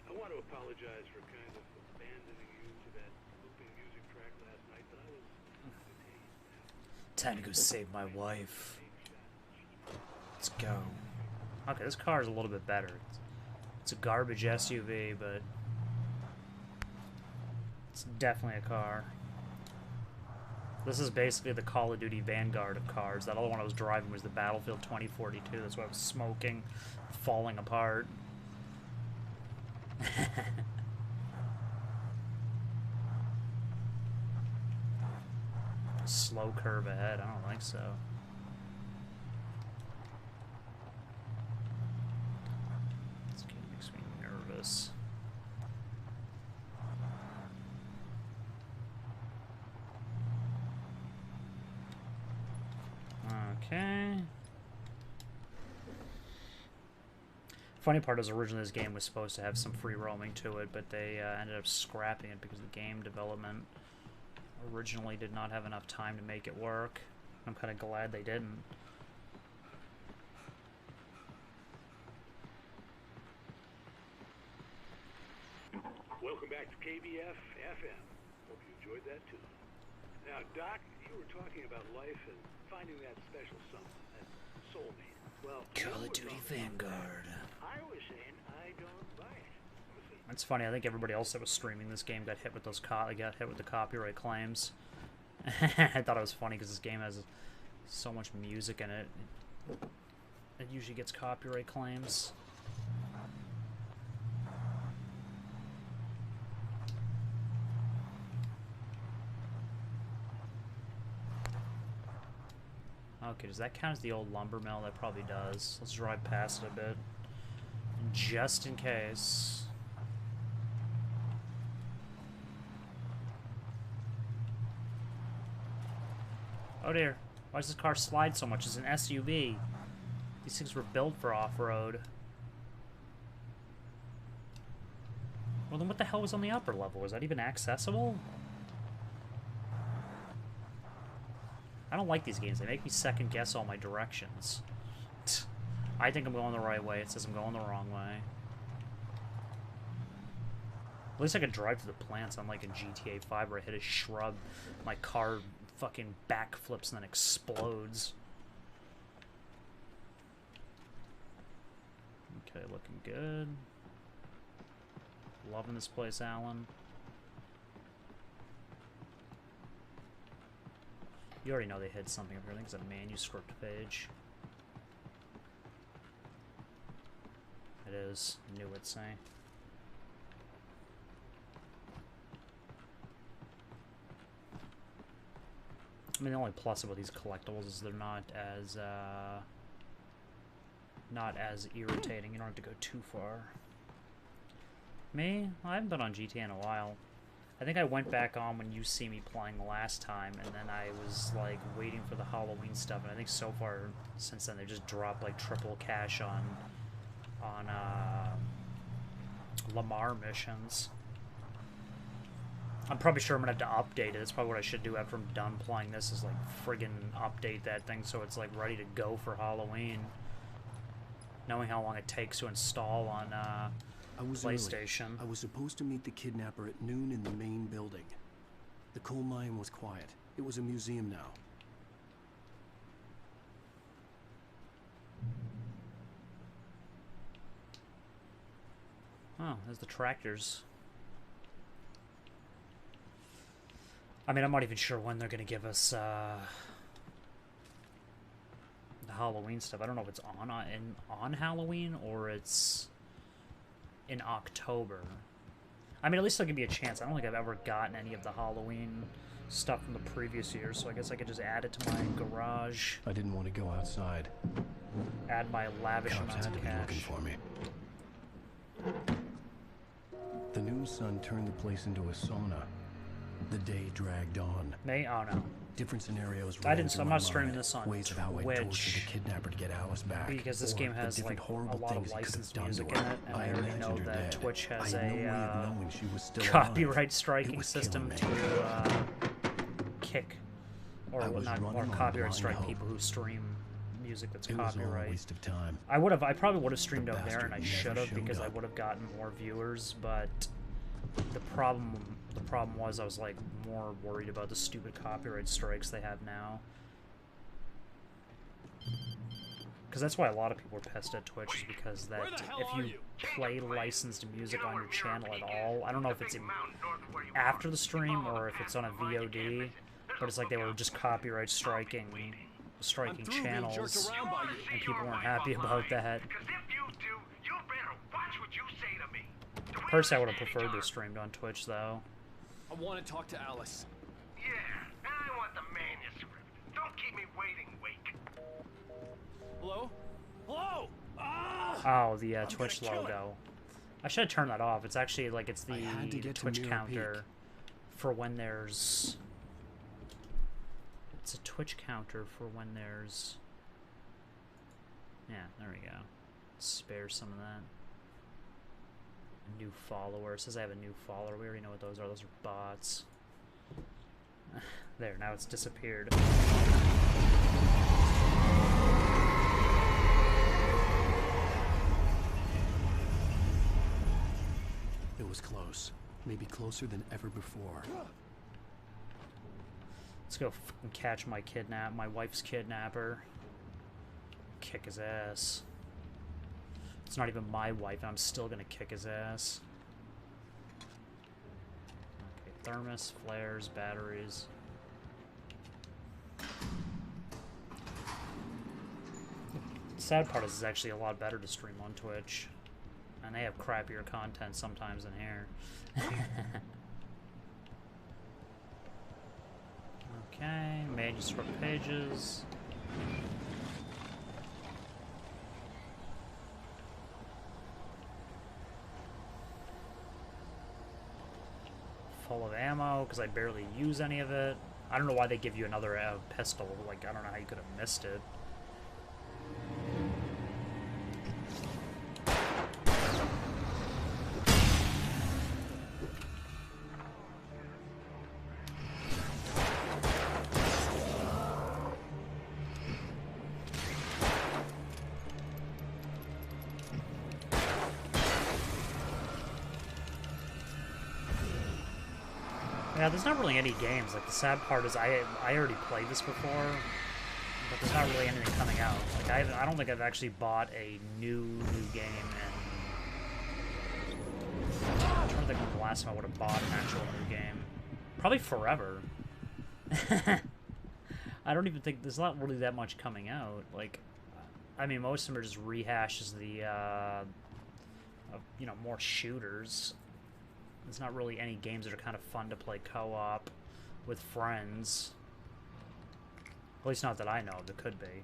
I want to apologize for kind of abandoning you to that looping music track last night, but I was detained. Time to go save my wife. Let's go. Okay, this car is a little bit better. It's a garbage SUV, but it's definitely a car. This is basically the Call of Duty Vanguard of cars. That other one I was driving was the Battlefield 2042. That's why I was smoking, falling apart. Slow curve ahead. I don't think so. This game makes me nervous. Okay. Funny part is, originally this game was supposed to have some free roaming to it, but they ended up scrapping it because the game development originally did not have enough time to make it work. I'm kind of glad they didn't. Welcome back to KBF FM. Hope you enjoyed that too. Now, Doc, you were talking about life and finding that special something, that soulmate. Well, Call of Duty Vanguard. I was saying I don't buy it. It's funny. I think everybody else that was streaming this game got hit with those got hit with the copyright claims. I thought it was funny because this game has so much music in it. It usually gets copyright claims. Okay, does that count as the old lumber mill? That probably does. Let's drive past it a bit, just in case. Oh dear. Why does this car slide so much? It's an SUV. These things were built for off-road. Well, then what the hell was on the upper level? Was that even accessible? I don't like these games. They make me second guess all my directions. I think I'm going the right way. It says I'm going the wrong way. At least I can drive through the plants, unlike in GTA 5 where I hit a shrub, my car fucking backflips and then explodes. Okay, looking good. Loving this place, Alan. You already know they hid something up here. I think it's a manuscript page. It is. I knew it'd say. I mean, the only plus about these collectibles is they're not as irritating. You don't have to go too far. Me? I haven't been on GTA in a while. I think I went back on when you see me playing last time, and then I was like waiting for the Halloween stuff, and I think so far since then they just dropped like triple cash on Lamar missions. I'm probably sure I'm gonna have to update it. That's probably what I should do after I'm done playing this, is like friggin' update that thing so it's like ready to go for Halloween. Knowing how long it takes to install on PlayStation. Early. I was supposed to meet the kidnapper at noon in the main building. The coal mine was quiet. It was a museum now. Oh, there's the tractors. I mean, I'm not even sure when they're gonna give us the Halloween stuff. I don't know if it's on Halloween or it's in October. I mean, at least there'll give me a chance. I don't think I've ever gotten any of the Halloween stuff from the previous year, so I guess I could just add it to my garage. I didn't want to go outside. Add my lavish Cops amounts had of to be looking cash. for me. The noon sun turned the place into a sauna. The day dragged on. May? Oh no. Different scenarios. I'm not streaming this on ways of how I tortured Twitch the kidnapper to get Alice back. because this or game the has different like horrible a lot of things he could have licensed done music to in her. it, and I already imagined know her that dead. Twitch has I had no way of a knowing she was still copyright alive. striking was system killing me. to kick I or was not running or on copyright blind strike hope. people who stream music that's It was all a copyright. waste of time. I probably would have streamed out there, and I bastard should never have because showed I up. would have gotten more viewers. But the problem was I was like more worried about the stupid copyright strikes they have now. Because that's why a lot of people are pissed at Twitch, is because that if you play licensed music on your channel at all, I don't know if it's after the stream or if it's on a VOD, but it's like they were just copyright striking channels, and people weren't happy about that. Personally, I would have preferred to have streamed on Twitch, though. I want to talk to Alice. Yeah, and I want the manuscript. Don't keep me waiting, Wake. Hello? Hello? Ah! Oh, the Twitch logo. I should have turned that off. It's actually like it's the Twitch counter for when there's. It's a Twitch counter for when there's. Yeah, there we go. Spare some of that. A new follower. It says I have a new follower. We already know what those are. Those are bots. There, now it's disappeared. It was close. Maybe closer than ever before. Let's go fucking catch my wife's kidnapper. Kick his ass. It's not even my wife, and I'm still gonna kick his ass. Okay, thermos, flares, batteries. The sad part is it's actually a lot better to stream on Twitch. And they have crappier content sometimes than here. Okay, manuscript pages. Full of ammo, because I barely use any of it. I don't know why they give you another pistol. Like, I don't know how you could have missed it. Yeah, there's not really any games. Like, the sad part is I already played this before, but there's not really anything coming out. Like, I don't think I've actually bought a new game, and I'm trying to think when the last time I would have bought an actual new game. Probably forever. I don't even think there's not really that much coming out. Like, I mean, most of them are just rehashes the, you know, more shooters. There's not really any games that are kind of fun to play co-op with friends. At least not that I know of. There could be.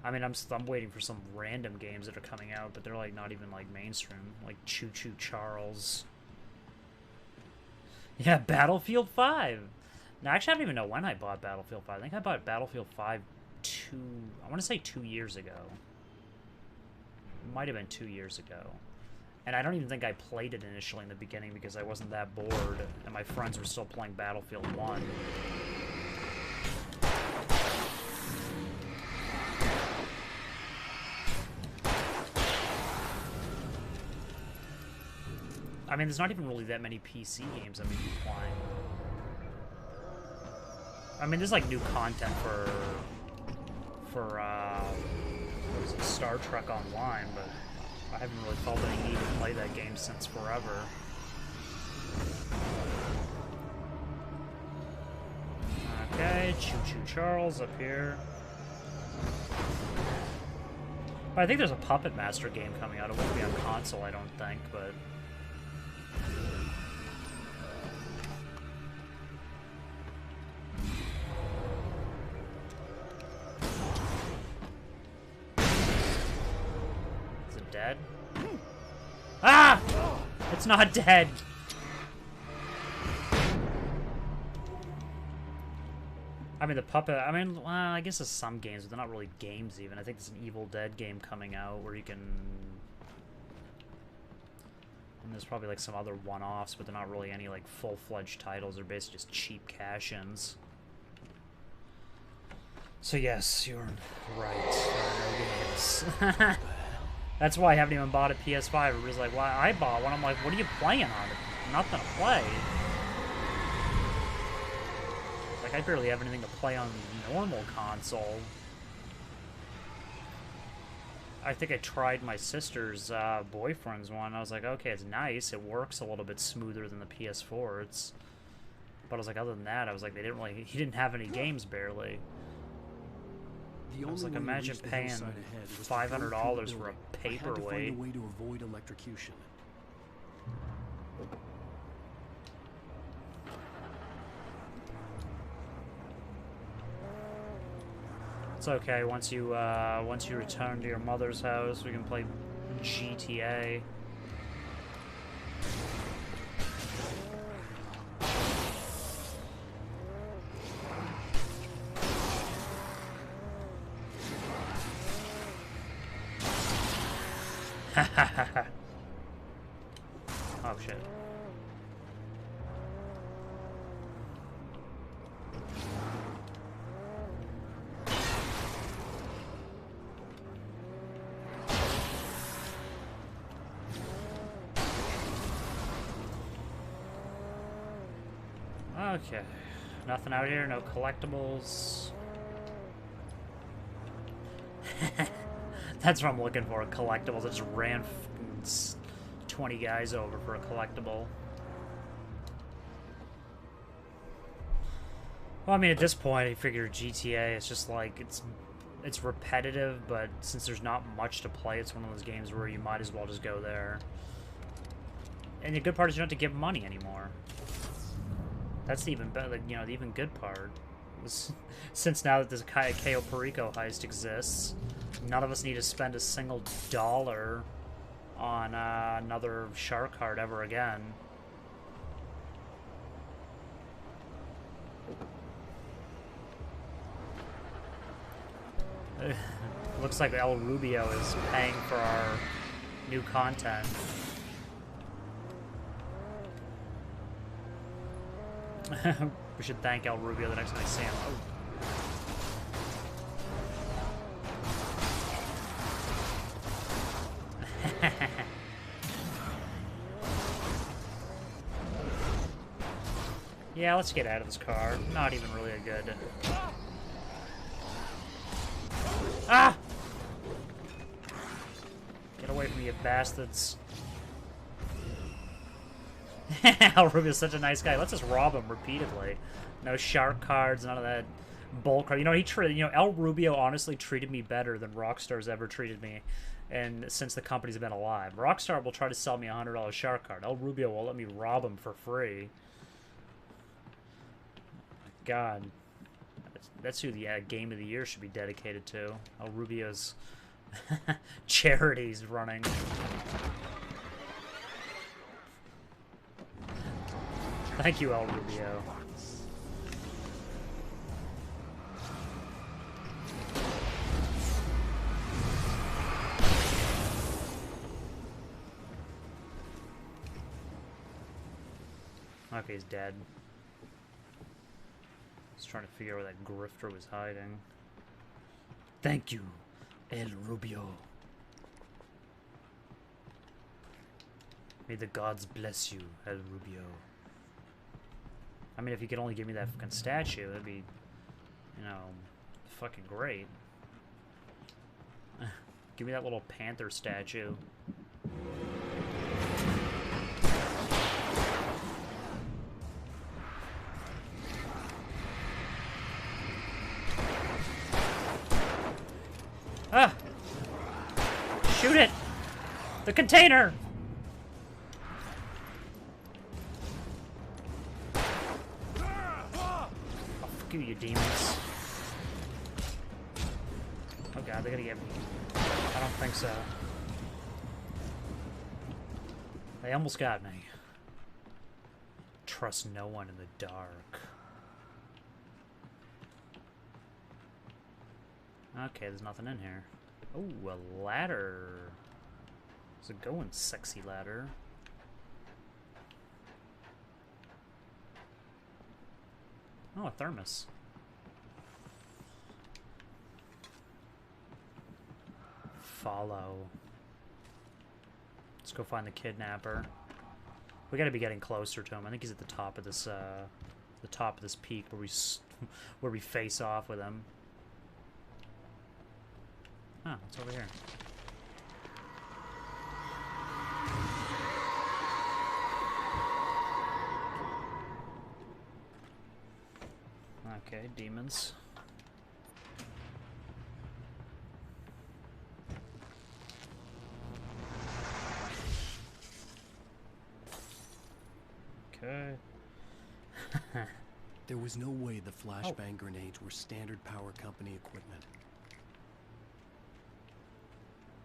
I mean, I'm waiting for some random games that are coming out, but they're like not even like mainstream, like Choo Choo Charles. Yeah, Battlefield 5. No, actually, I don't even know when I bought Battlefield 5. I think I bought Battlefield 5 I want to say 2 years ago. It might have been 2 years ago. And I don't even think I played it initially in the beginning because I wasn't that bored, and my friends were still playing Battlefield 1. I mean, there's not even really that many PC games I'm going to be playing. I mean, there's like new content for what is it, Star Trek Online, but I haven't really felt any need to play that game since forever. Choo Choo Charles up here. But I think there's a Puppet Master game coming out. It won't be on console, I don't think, but... Is it dead? Ah! It's not dead! I mean, the puppet, well, I guess there's some games, but they're not really games even. I think there's an Evil Dead game coming out where you can... And there's probably, like, some other one-offs, but they're not really any, like, full-fledged titles. They're basically just cheap cash-ins. So, yes, you're right. There are no games. That's why I haven't even bought a PS5. Everybody's like, why I bought one? I'm like, what are you playing on it? Nothing to play. Like, I barely have anything to play on the normal console. I think I tried my sister's boyfriend's one. I was like, okay, it's nice. It works a little bit smoother than the PS4. But I was like, other than that, I was like, he didn't have any games barely. I was like, imagine paying $500 for a paperweight. I had to find a way to avoid electrocution. It's okay. Once you return to your mother's house, we can play GTA. Oh shit. Okay. Nothing out here, no collectibles. That's what I'm looking for, collectibles. I just ran 20 guys over for a collectible. Well, I mean, at this point, I figure GTA, it's just like, it's repetitive, but since there's not much to play, it's one of those games where you might as well just go there. And the good part is you don't have to give money anymore. That's the even better, like, you know, the even good part. Since now that this Cayo Perico heist exists, none of us need to spend a single dollar on another shark card ever again. Looks like El Rubio is paying for our new content. We should thank El Rubio the next time I see him. Oh. Yeah, let's get out of this car. Not even really a good... Ah! Get away from me, you bastards. El Rubio's such a nice guy. Let's just rob him repeatedly. No shark cards, none of that bull card. You know, El Rubio honestly treated me better than Rockstar's ever treated me, and since the company's been alive. Rockstar will try to sell me a $100 shark card. El Rubio will let me rob him for free. God, that's who the game of the year should be dedicated to. El Rubio's charities running. Thank you, El Rubio. Okay, he's dead. Just trying to figure out where that grifter was hiding. Thank you, El Rubio. May the gods bless you, El Rubio. I mean, if you could only give me that fucking statue, that'd be, you know, fucking great. Give me that little panther statue. The container! Oh, fuck you, you demons. Oh god, they gotta get me. I don't think so. They almost got me. Trust no one in the dark. Okay, there's nothing in here. Oh, a ladder. How's it going, sexy ladder? Oh, a thermos. Follow. Let's go find the kidnapper. We gotta be getting closer to him. I think he's at the top of this peak where we face off with him. Huh, what's over here? Okay, demons. Okay. There was no way the flashbang grenades were standard power company equipment.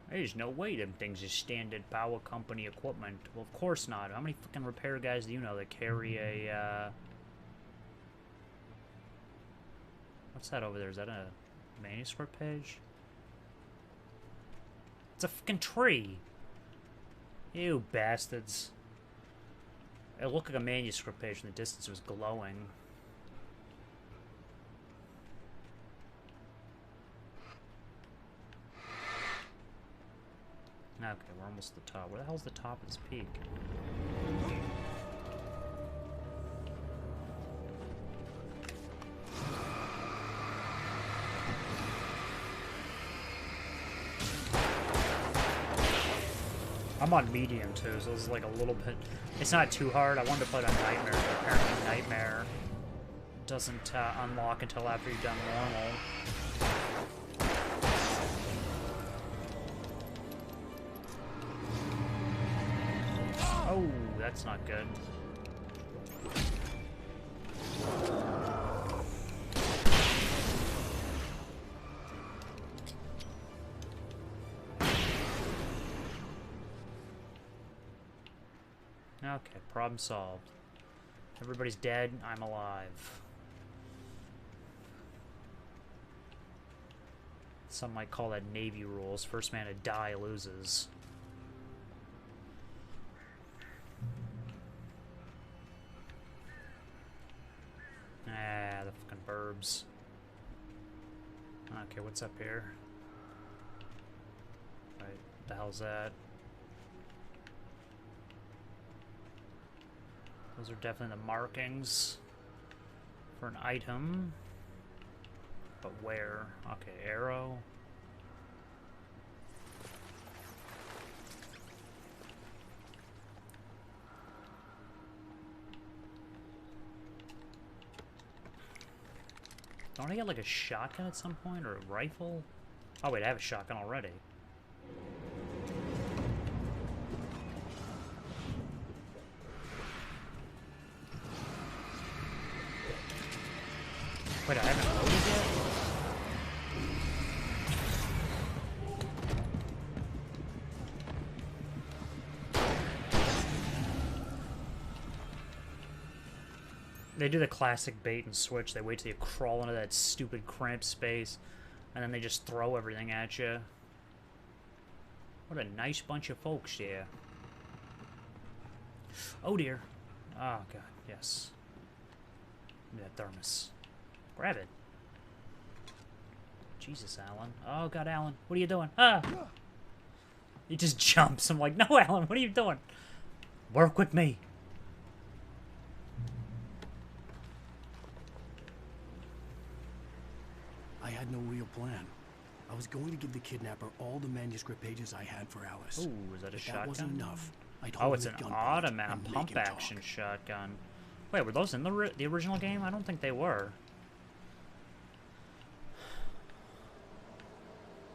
There's no way them things is standard power company equipment. Well, of course not. How many fucking repair guys do you know that carry a, What's that over there? Is that a manuscript page? It's a fucking tree. You bastards. It looked like a manuscript page in the distance. It was glowing. Okay, we're almost at the top. Where the hell's the top of this peak? I'm on medium too, so this is like a little bit... It's not too hard. I wanted to play it on Nightmare, but apparently Nightmare doesn't unlock until after you've done normal. Oh, that's not good. Okay, problem solved. Everybody's dead, I'm alive. Some might call that Navy rules. First man to die loses. Ah, the fucking burbs. Okay, what's up here? Right, what the hell's that? Those are definitely the markings for an item. But where? Okay, arrow. Don't I get like a shotgun at some point or a rifle? Oh wait, I have a shotgun already. Wait, I haven't loaded yet? They do the classic bait and switch. They wait till you crawl into that stupid cramped space, and then they just throw everything at you. What a nice bunch of folks here. Oh dear. Oh god, yes. Give me that thermos. Grab it. Jesus, Alan. Oh god, Alan. What are you doing? Ah! He just jumps. I'm like, no, Alan, what are you doing? Work with me. I had no real plan. I was going to give the kidnapper all the manuscript pages I had for Alice. Ooh, is that a shotgun? That wasn't enough. Oh, it's an automatic pump-action shotgun. Wait, were those in the original game? I don't think they were.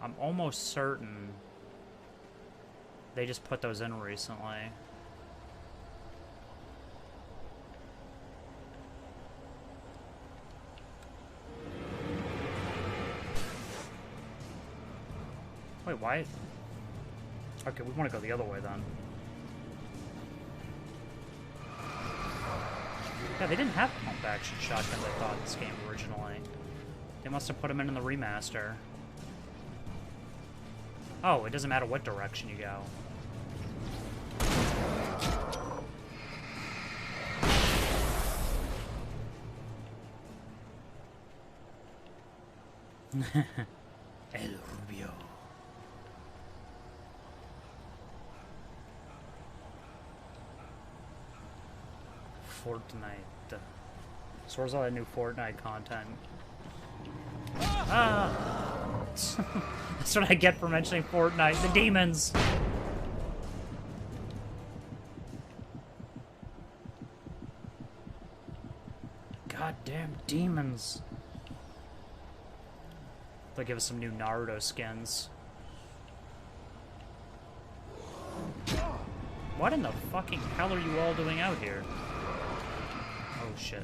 I'm almost certain They just put those in recently. Wait, why? Okay, we want to go the other way then. Yeah, they didn't have pump-action shotguns, I thought, in this game originally. They must have put them in the remaster. Oh, it doesn't matter what direction you go. El Rubio. Fortnite. So where's all that new Fortnite content? Ah! That's what I get for mentioning Fortnite. The demons! Goddamn demons. They'll give us some new Naruto skins. What in the fucking hell are you all doing out here? Oh shit.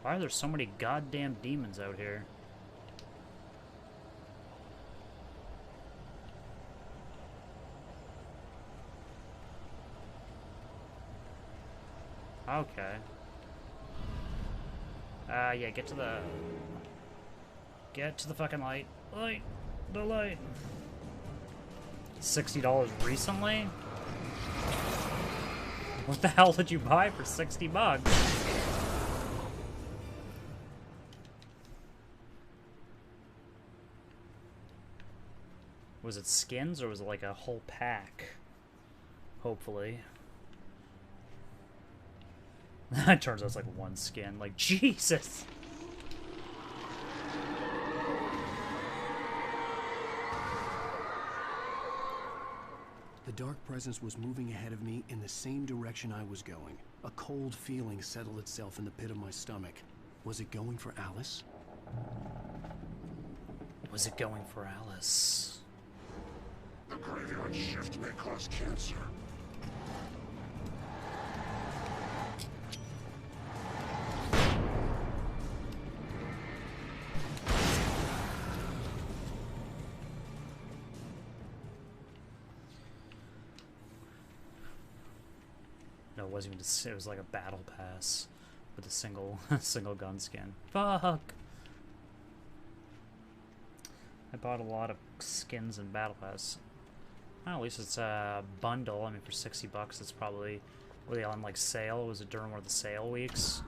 Why are there so many goddamn demons out here? Okay. Yeah, get to the fucking light. Light! The light! $60 recently? What the hell did you buy for 60 bucks? Was it skins or was it like a whole pack? Hopefully. It turns out it's like one skin. Like, Jesus! The dark presence was moving ahead of me in the same direction I was going. A cold feeling settled itself in the pit of my stomach. Was it going for Alice? Was it going for Alice? The graveyard shift may cause cancer. No, it wasn't even. It was like a battle pass with a single gun skin. Fuck. I bought a lot of skins in battle pass. Well, at least it's a bundle. I mean, for 60 bucks, it's probably were they on like sale? Was it during one of the sale weeks?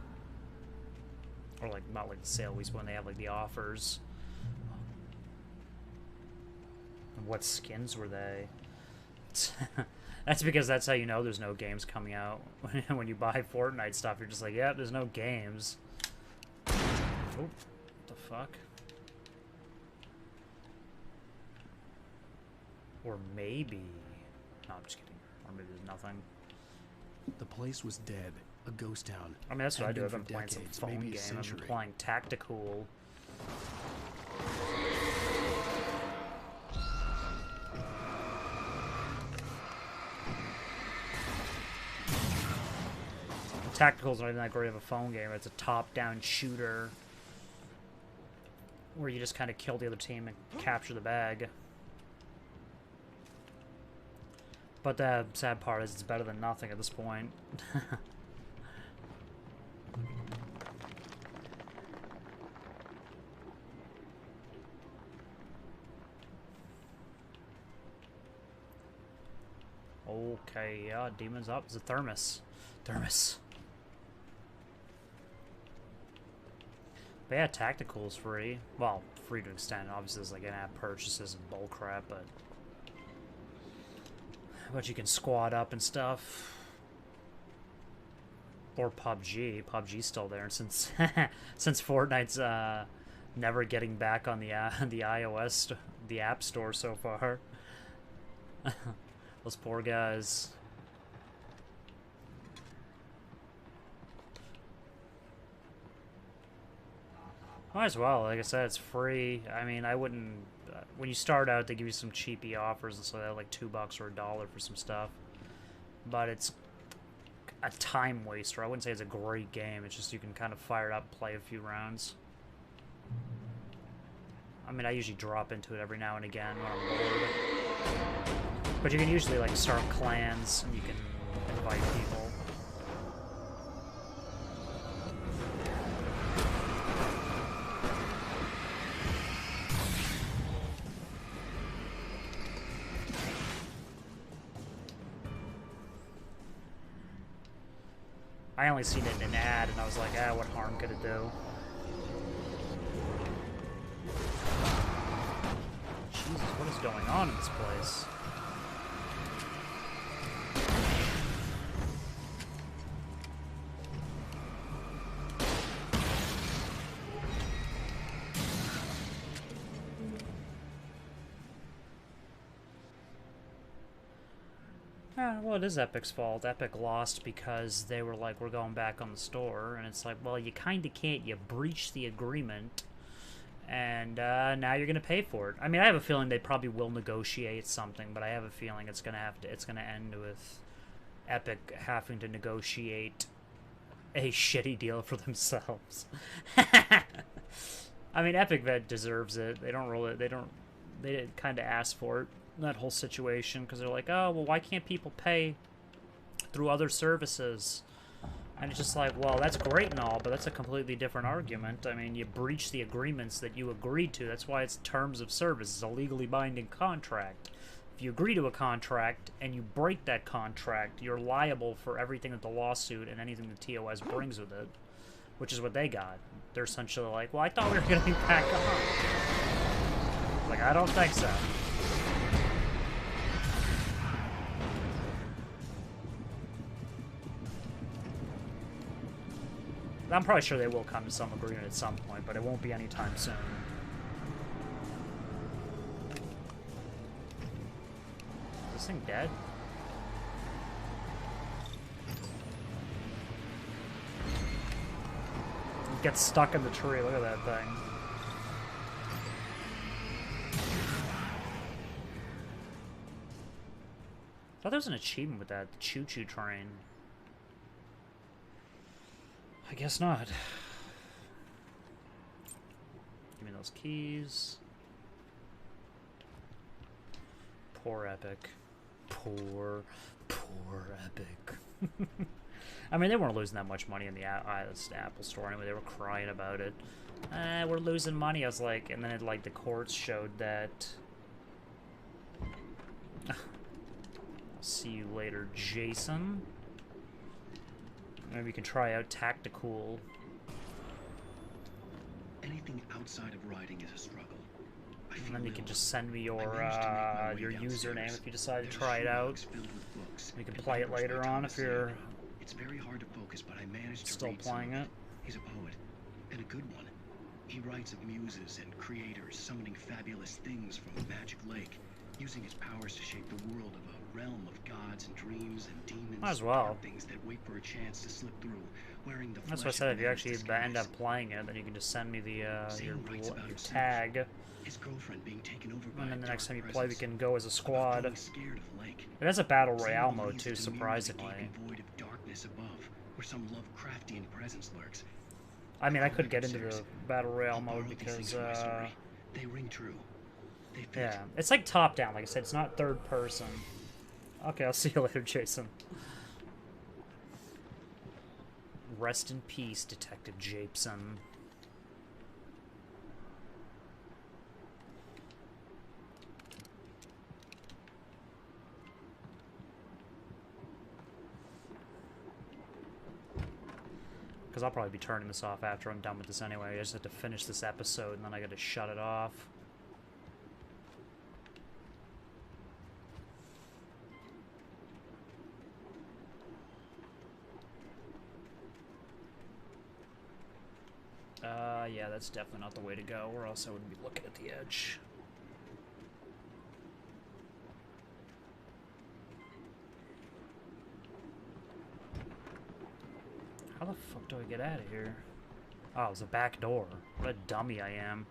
Or like not like the sale weeks, but when they have like the offers. And what skins were they? That's because that's how you know there's no games coming out. When you buy Fortnite stuff, you're just like, yeah, there's no games. Oh, what the fuck? Or maybe... No, I'm just kidding. Or maybe there's nothing. The place was dead. A ghost town. I mean, that's what I do. I've been for playing some decades, phone maybe a game. I've been century. playing Tactical. Tactical's not even that great of a phone game. It's a top-down shooter where you just kind of kill the other team and capture the bag. But the sad part is it's better than nothing at this point. Okay, yeah, demons up. It's a thermos. Thermos. But yeah, Tactical's free. Well, free to extent. Obviously, there's like in-app purchases and bullcrap, but you can squad up and stuff. Or PUBG. PUBG's still there since since Fortnite's never getting back on the iOS the App Store so far. Those poor guys. Might as well. Like I said, it's free. I mean, I wouldn't... when you start out, they give you some cheapy offers, and so they're like $2 or $1 for some stuff. But it's a time waster. I wouldn't say it's a great game. It's just you can kind of fire it up, play a few rounds. I mean, I usually drop into it every now and again when I'm bored. But you can usually, like, start clans, and you can invite people. I only seen it in an ad, and I was like, ah, what harm could it do? Jesus, what is going on in this place? Yeah, well, it is Epic's fault. Epic lost because they were like, we're going back on the store, and it's like, well, you kind of can't. You breached the agreement, and now you're gonna pay for it. I mean, I have a feeling they probably will negotiate something, but I have a feeling it's gonna end with Epic having to negotiate a shitty deal for themselves. I mean, Epic deserves it. They kind of ask for it. That whole situation, because they're like, oh, well, why can't people pay through other services? And it's just like, well, that's great and all, but that's a completely different argument. I mean, you breach the agreements that you agreed to. That's why it's terms of service. It's a legally binding contract. If you agree to a contract and you break that contract, you're liable for everything that the lawsuit and anything the TOS brings with it, which is what they got. They're essentially like, well, I thought we were going to be back on. Like, I don't think so. I'm probably sure they will come to some agreement at some point, but it won't be anytime soon. Is this thing dead? It gets stuck in the tree. Look at that thing. I thought there was an achievement with that, the choo-choo train. I guess not. Give me those keys. Poor Epic. Poor Epic. I mean, they weren't losing that much money in the Apple Store anyway. They were crying about it. We're losing money. I was like, and then it, like, the courts showed that. I'll see you later, Jason. Maybe we can try out Tactical. Anything outside of riding is a struggle. And then you can just send me your username if you decide to try it out. We can play it later on if you're It's very hard to focus, but I managed to still read playing it. He's a poet, and a good one. He writes of muses and creators summoning fabulous things from a magic lake, using his powers to shape the world of a realm of gods and dreams and demons. Might as well. Things that wait for a chance to slip through, wearing the That's what I said. If you actually end up playing it, then you can just send me the your tag. His girlfriend being taken over by And then the next time you play, we presence. can go as a squad. Scared of lake. It has a battle Someone royale mode leads too, to the mirror, surprisingly. the gaping void of darkness above, where some Lovecraftian presence lurks. I mean, I could get into the battle royale mode because They ring true. They fit. yeah, it's like top down. Like I said, it's not third person. Okay, I'll see you later, Jason. Rest in peace, Detective Japeson. Because I'll probably be turning this off after I'm done with this anyway. I just have to finish this episode, and then I gotta shut it off. Yeah, that's definitely not the way to go, or else I wouldn't be looking at the edge. How the fuck do I get out of here? Oh, it was a back door. What a dummy I am.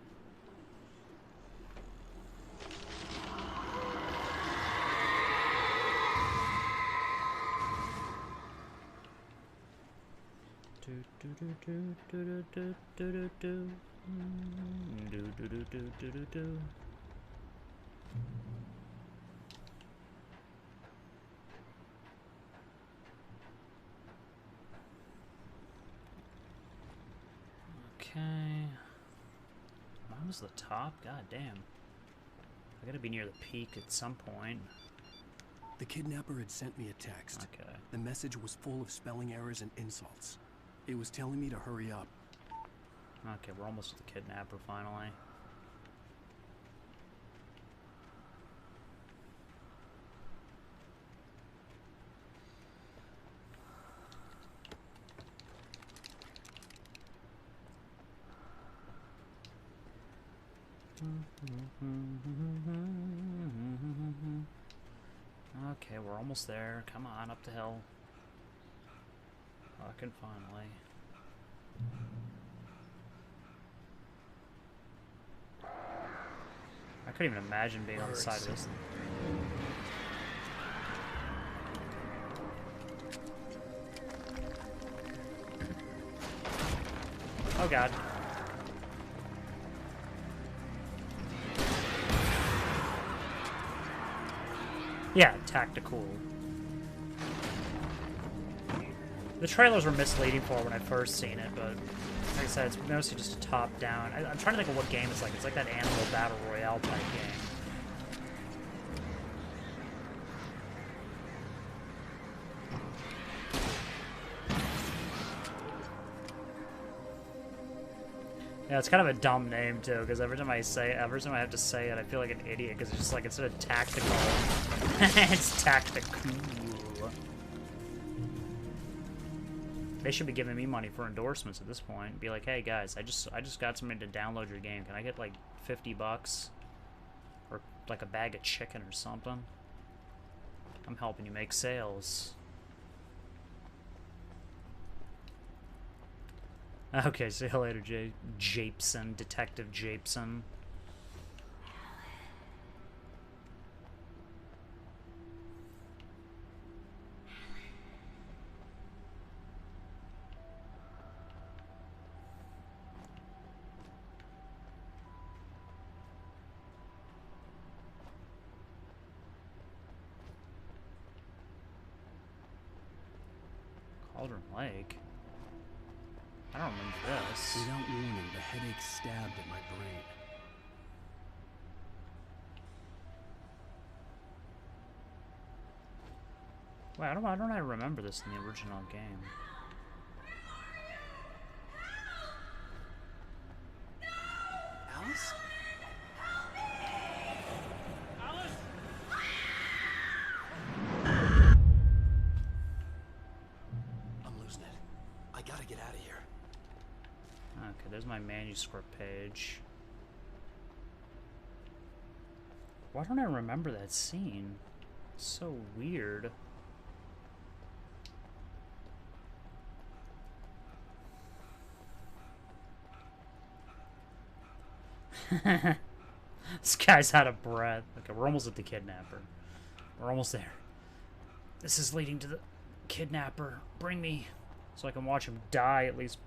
Okay. Mine was the top? God damn. I gotta be near the peak at some point. The kidnapper had sent me a text. Okay. The message was full of spelling errors and insults. It was telling me to hurry up. Okay, we're almost at the kidnapper finally. Okay, we're almost there. Come on, up the hill. Fucking finally. I couldn't even imagine being on the side of this thing. Oh god. Yeah, tactical. The trailers were misleading for when I first seen it, but like I said, it's mostly just a top-down. I'm trying to think of what game it's like. It's like that Animal Battle Royale type game. Yeah, it's kind of a dumb name too, because every time I have to say it, I feel like an idiot, because it's just like, instead of tactical, it's tactical. They should be giving me money for endorsements at this point. Be like, hey guys, I just got somebody to download your game. Can I get like $50? Or like a bag of chicken or something? I'm helping you make sales. Okay, see you later, Japeson, Detective Japeson. Cauldron Lake? I don't remember this. Without warning, the headache stabbed at my brain. Wait, why don't I remember this in the original game? Alice? I'm losing it. I gotta get out of here. Okay, there's my manuscript page. Why don't I remember that scene? It's so weird. This guy's out of breath. Okay, we're almost at the kidnapper. We're almost there. This is leading to the kidnapper. Bring me so I can watch him die at least.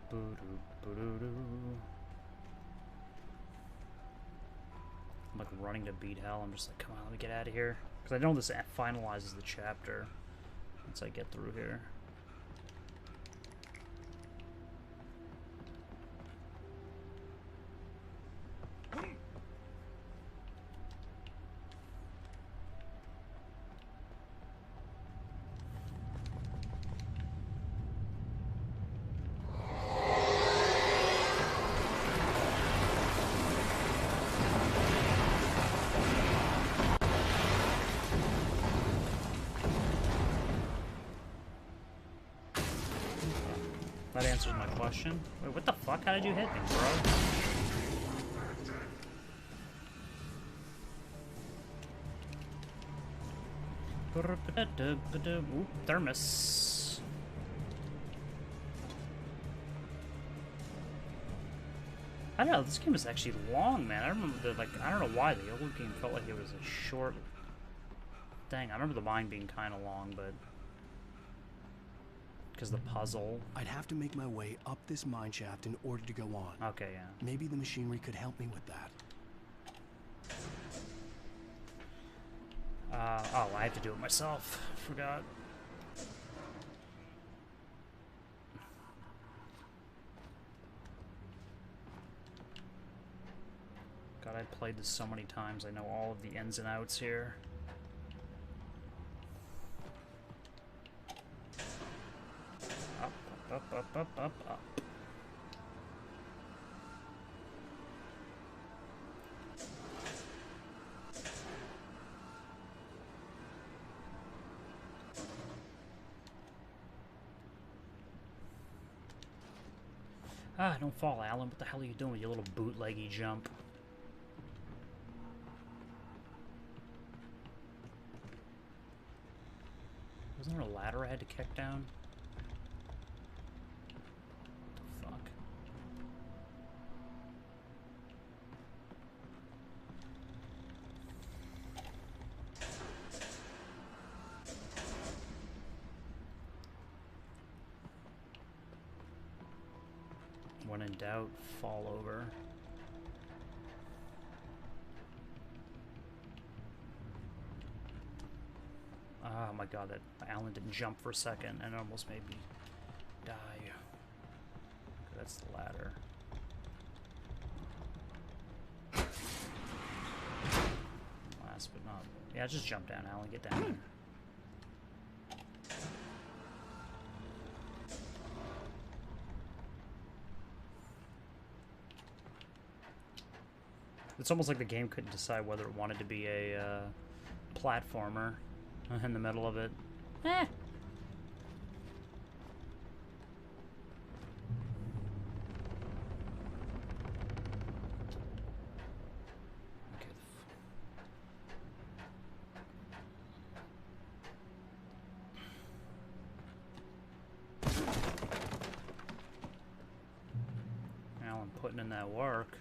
I'm like running to beat hell. I'm just like, come on, let me get out of here. Because I know this finalizes the chapter once I get through here. That answers my question. Wait, what the fuck? How did you hit me, bro? Ooh, thermos. I don't know, this game is actually long, man. I remember the, like, I don't know why the old game felt like it was a short thing. I remember the mine being kind of long, but because the puzzle. I'd have to make my way up this mine shaft in order to go on. Okay, yeah. Maybe the machinery could help me with that. Oh, I have to do it myself. Forgot. God, I played this so many times. I know all of the ins and outs here. Up, up, up, up, up, up. Ah, don't fall, Alan. What the hell are you doing with your little bootleggy jump? Wasn't there a ladder I had to kick down? What the fuck? When in doubt, fall over. Oh my god, that Alan didn't jump for a second and almost made me die. That's the ladder. Last but not... Yeah, just jump down, Alan. Get down there. It's almost like the game couldn't decide whether it wanted to be a platformer in the middle of it. Eh. Okay. Alan putting in that work.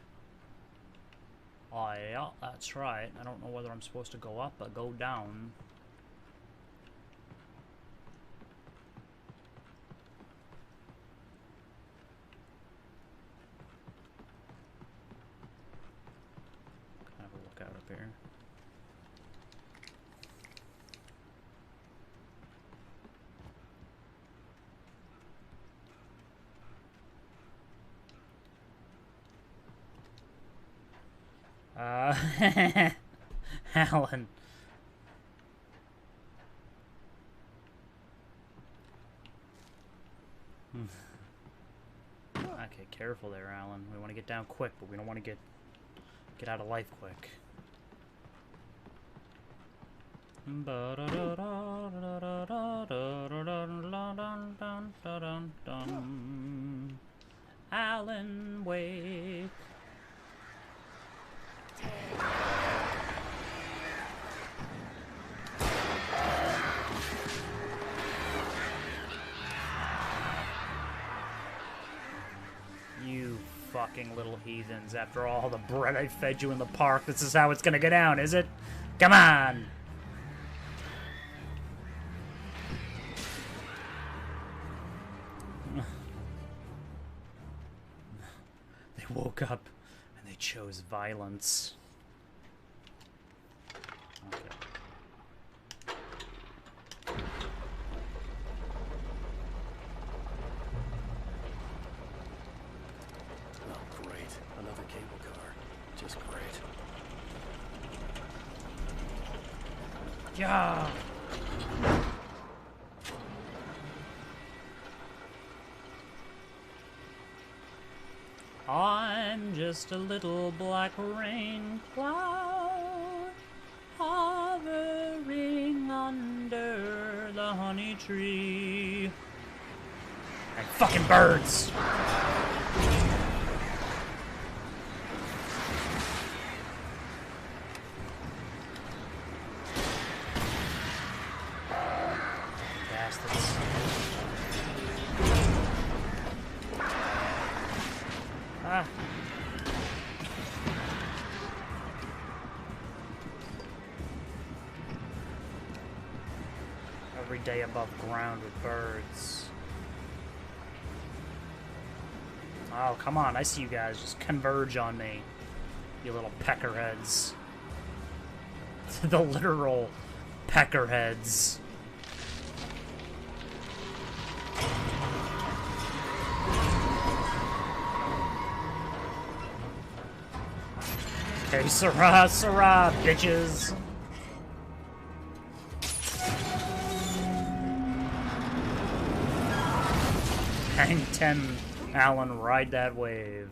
Oh, yeah, that's right. I don't know whether I'm supposed to go up or go down. Kind of a lookout up here. Alan. Okay, careful there, Alan. We want to get down quick, but we don't want to get out of life quick. Alan Wake. You fucking little heathens. After all the bread I fed you in the park, this is how it's gonna go down, is it? Come on! They woke up and they chose violence. Okay. Oh, great. Another cable car. Just great. Yeah! I'm just a little black rain cloud hovering under the honey tree. And fucking birds! day above ground with birds. Oh, come on. I see you guys. Just converge on me. You little peckerheads. The literal peckerheads. Okay, Sarah, Sarah, bitches. Hang 10, Alan, ride that wave.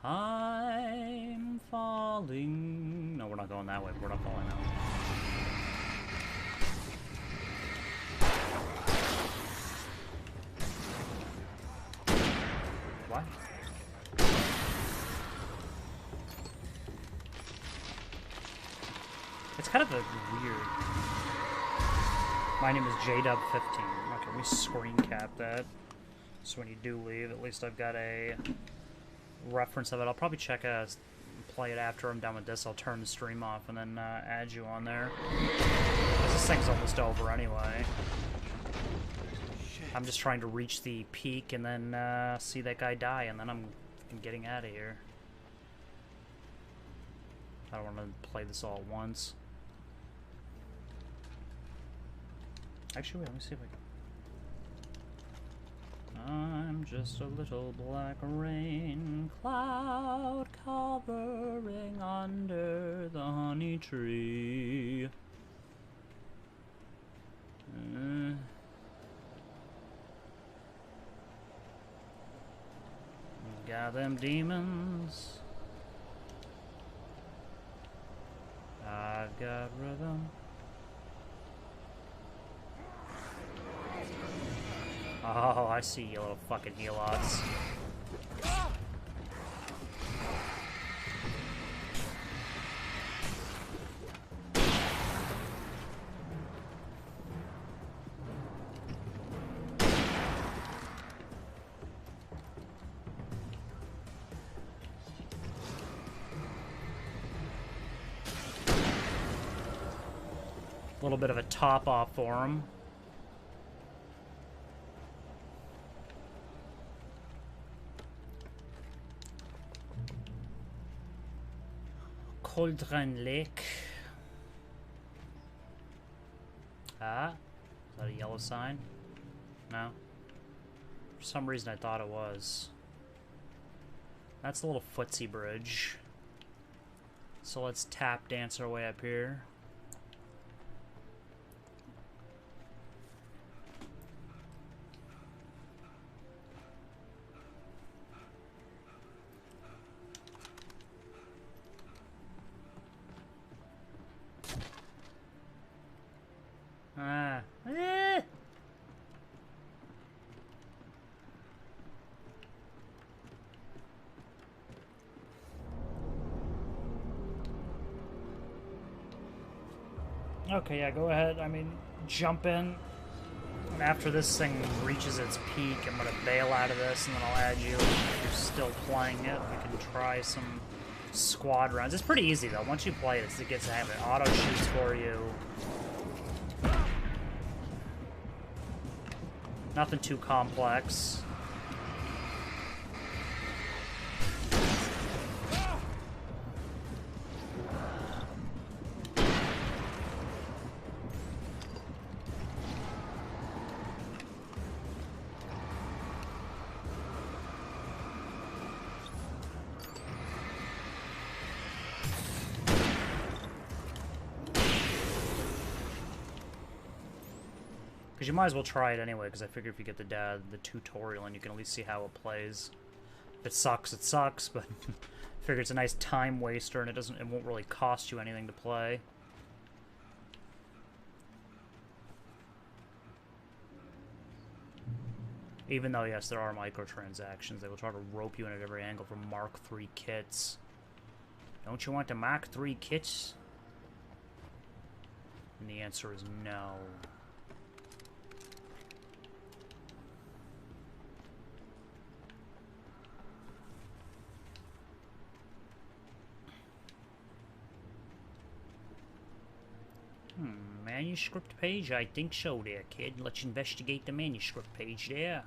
I'm falling. No, we're not going that way. We're not falling that way. What? It's kind of a weird. My name is JDub15. Okay, let me screen cap that. So when you do leave, at least I've got a reference of it. I'll probably play it after I'm done with this. I'll turn the stream off and then add you on there. 'Cause this thing's almost over anyway. I'm just trying to reach the peak and then see that guy die, and then I'm getting out of here. I don't want to play this all at once. Actually, wait, let me see if I can. I'm just a little black rain cloud covering under the honey tree. Got them demons. I've got rhythm. Oh, I see you little fucking helots. A little bit of a top off for him. Cauldron Lake. Ah, is that a yellow sign? No. For some reason I thought it was. That's a little footsie bridge. So let's tap dance our way up here. Okay, yeah, go ahead. I mean, jump in. And after this thing reaches its peak, I'm gonna bail out of this, and then I'll add you. If you're still playing it, we can try some squad runs. It's pretty easy, though. Once you play it, it gets to have it. Auto shoots for you. Nothing too complex. You might as well try it anyway, because I figure if you get the tutorial and you can at least see how it plays. If it sucks, but I figure it's a nice time waster and it won't really cost you anything to play. Even though, yes, there are microtransactions, they will try to rope you in at every angle for Mark III kits. Don't you want the Mark III kits? And the answer is no. manuscript page? I think so there, kid. Let's investigate the manuscript page there.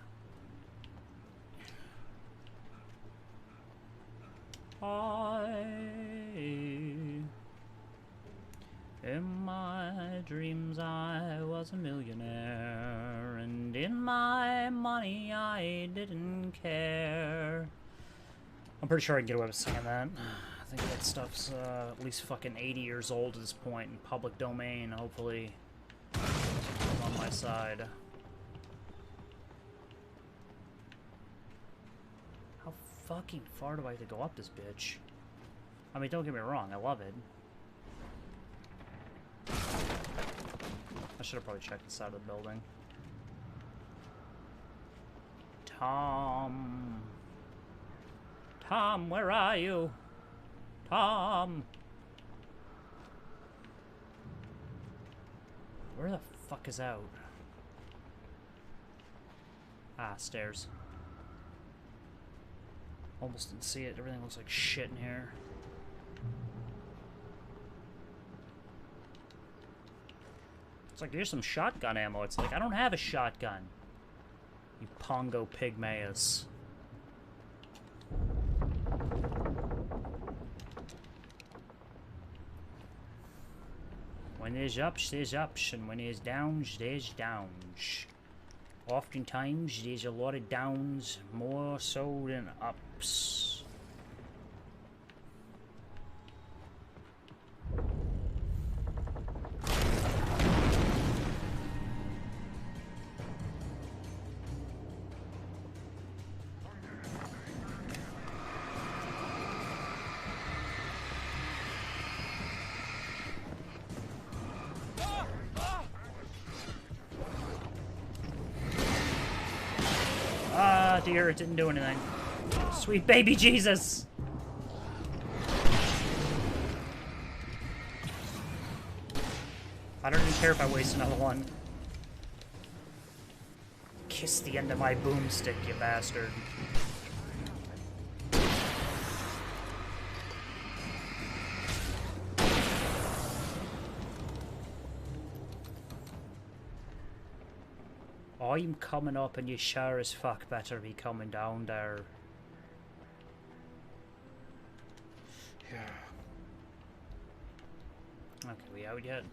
In my dreams I was a millionaire, and in my money I didn't care. I'm pretty sure I can get away with singing that. I think that stuff's at least fucking 80 years old at this point in public domain. Hopefully it's on my side. How fucking far do I have to go up this bitch? I mean, don't get me wrong, I love it. I should have probably checked the side of the building. Tom. Tom, where are you? Tom. Where the fuck is out? Ah, stairs. Almost didn't see it. Everything looks like shit in here. It's like, here's some shotgun ammo. It's like, I don't have a shotgun. You Pongo Pygmaeus. When there's ups, and when there's downs, there's downs. Oftentimes, there's a lot of downs, more so than ups. Dear, it didn't do anything. Sweet baby Jesus! I don't even care if I waste another one. Kiss the end of my boomstick, you bastard. I'm coming up and you sure as fuck better be coming down there. Okay, we out yet? I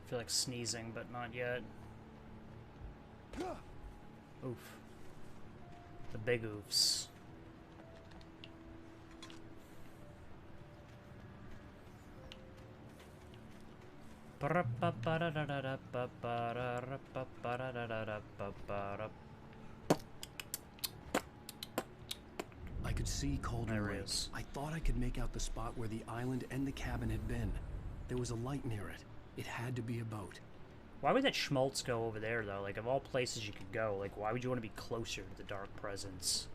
feel like sneezing, but not yet. Oof. The big oofs. I could see Calder Lake. I thought I could make out the spot where the island and the cabin had been. There was a light near it. It had to be a boat. Why would that schmaltz go over there, though? Like, of all places you could go, like, why would you want to be closer to the Dark Presence?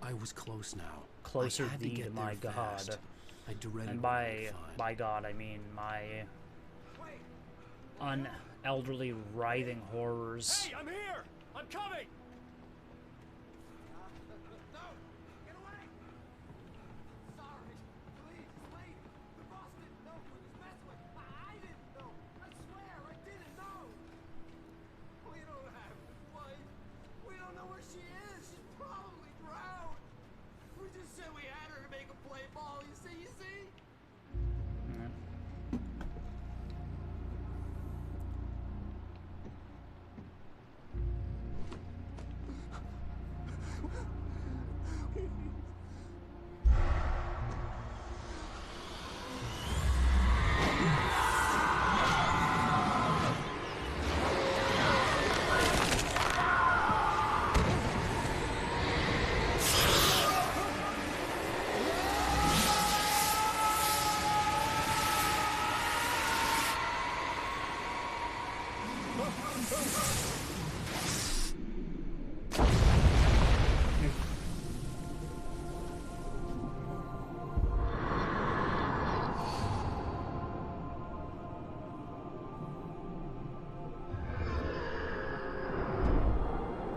I was close now. Closer to my god. I dreaded and by god, I mean my unelderly writhing horrors. Hey, I'm here! I'm coming!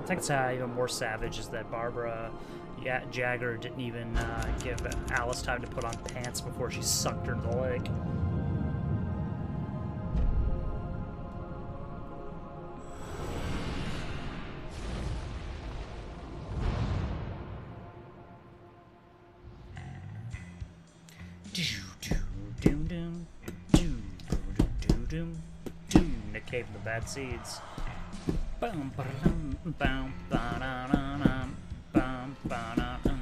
I think it's even more savage is that Barbara Jagger didn't even give Alice time to put on pants before she sucked her into the leg. doom, doom. Nick Cave and the Bad Seeds. Bum, ba-dum, bum, ba-da-da-dum, bum, ba-da-dum,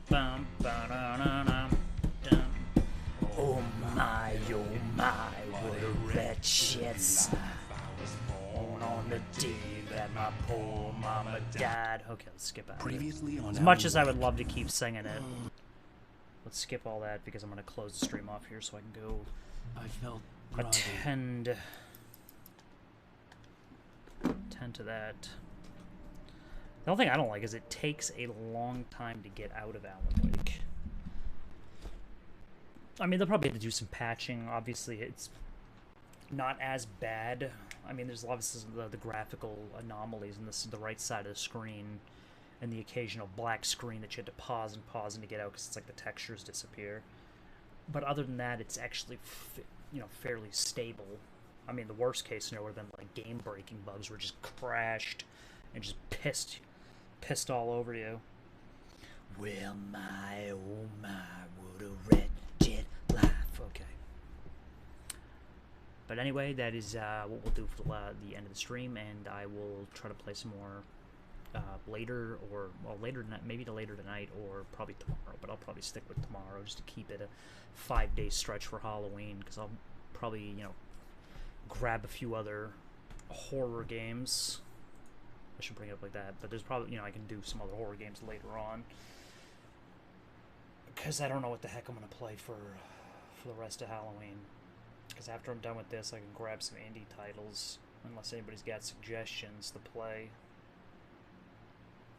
bum, ba-da-da-dum, dum. Oh my, what a wretched sight. Born on the day that my poor mama died. Okay, let's skip out. Previously on As much as I would love to keep singing it, let's skip all that because I'm going to close the stream off here so I can go I felt attend to that. The only thing I don't like is it takes a long time to get out of Alan Wake. I mean, they'll probably have to do some patching. Obviously, it's not as bad. I mean, there's obviously the graphical anomalies in the right side of the screen and the occasional black screen that you had to pause and to get out because it's like the textures disappear. But other than that, it's actually, fairly stable. I mean, the worst case scenario would have been like game-breaking bugs where it just crashed and just pissed all over you. Well, my, oh my, what a wretched life. Okay. But anyway, that is what we'll do for the end of the stream, and I will try to play some more later, or later tonight, maybe later tonight, or probably tomorrow. But I'll probably stick with tomorrow just to keep it a 5-day stretch for Halloween, because I'll probably grab a few other horror games. I should bring it up like that, but there's probably I can do some other horror games later on, because I don't know what the heck I'm gonna play for the rest of Halloween. Because after I'm done with this, I can grab some indie titles, unless anybody's got suggestions to play.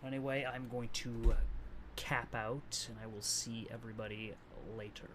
Anyway, I'm going to cap out, and I will see everybody later.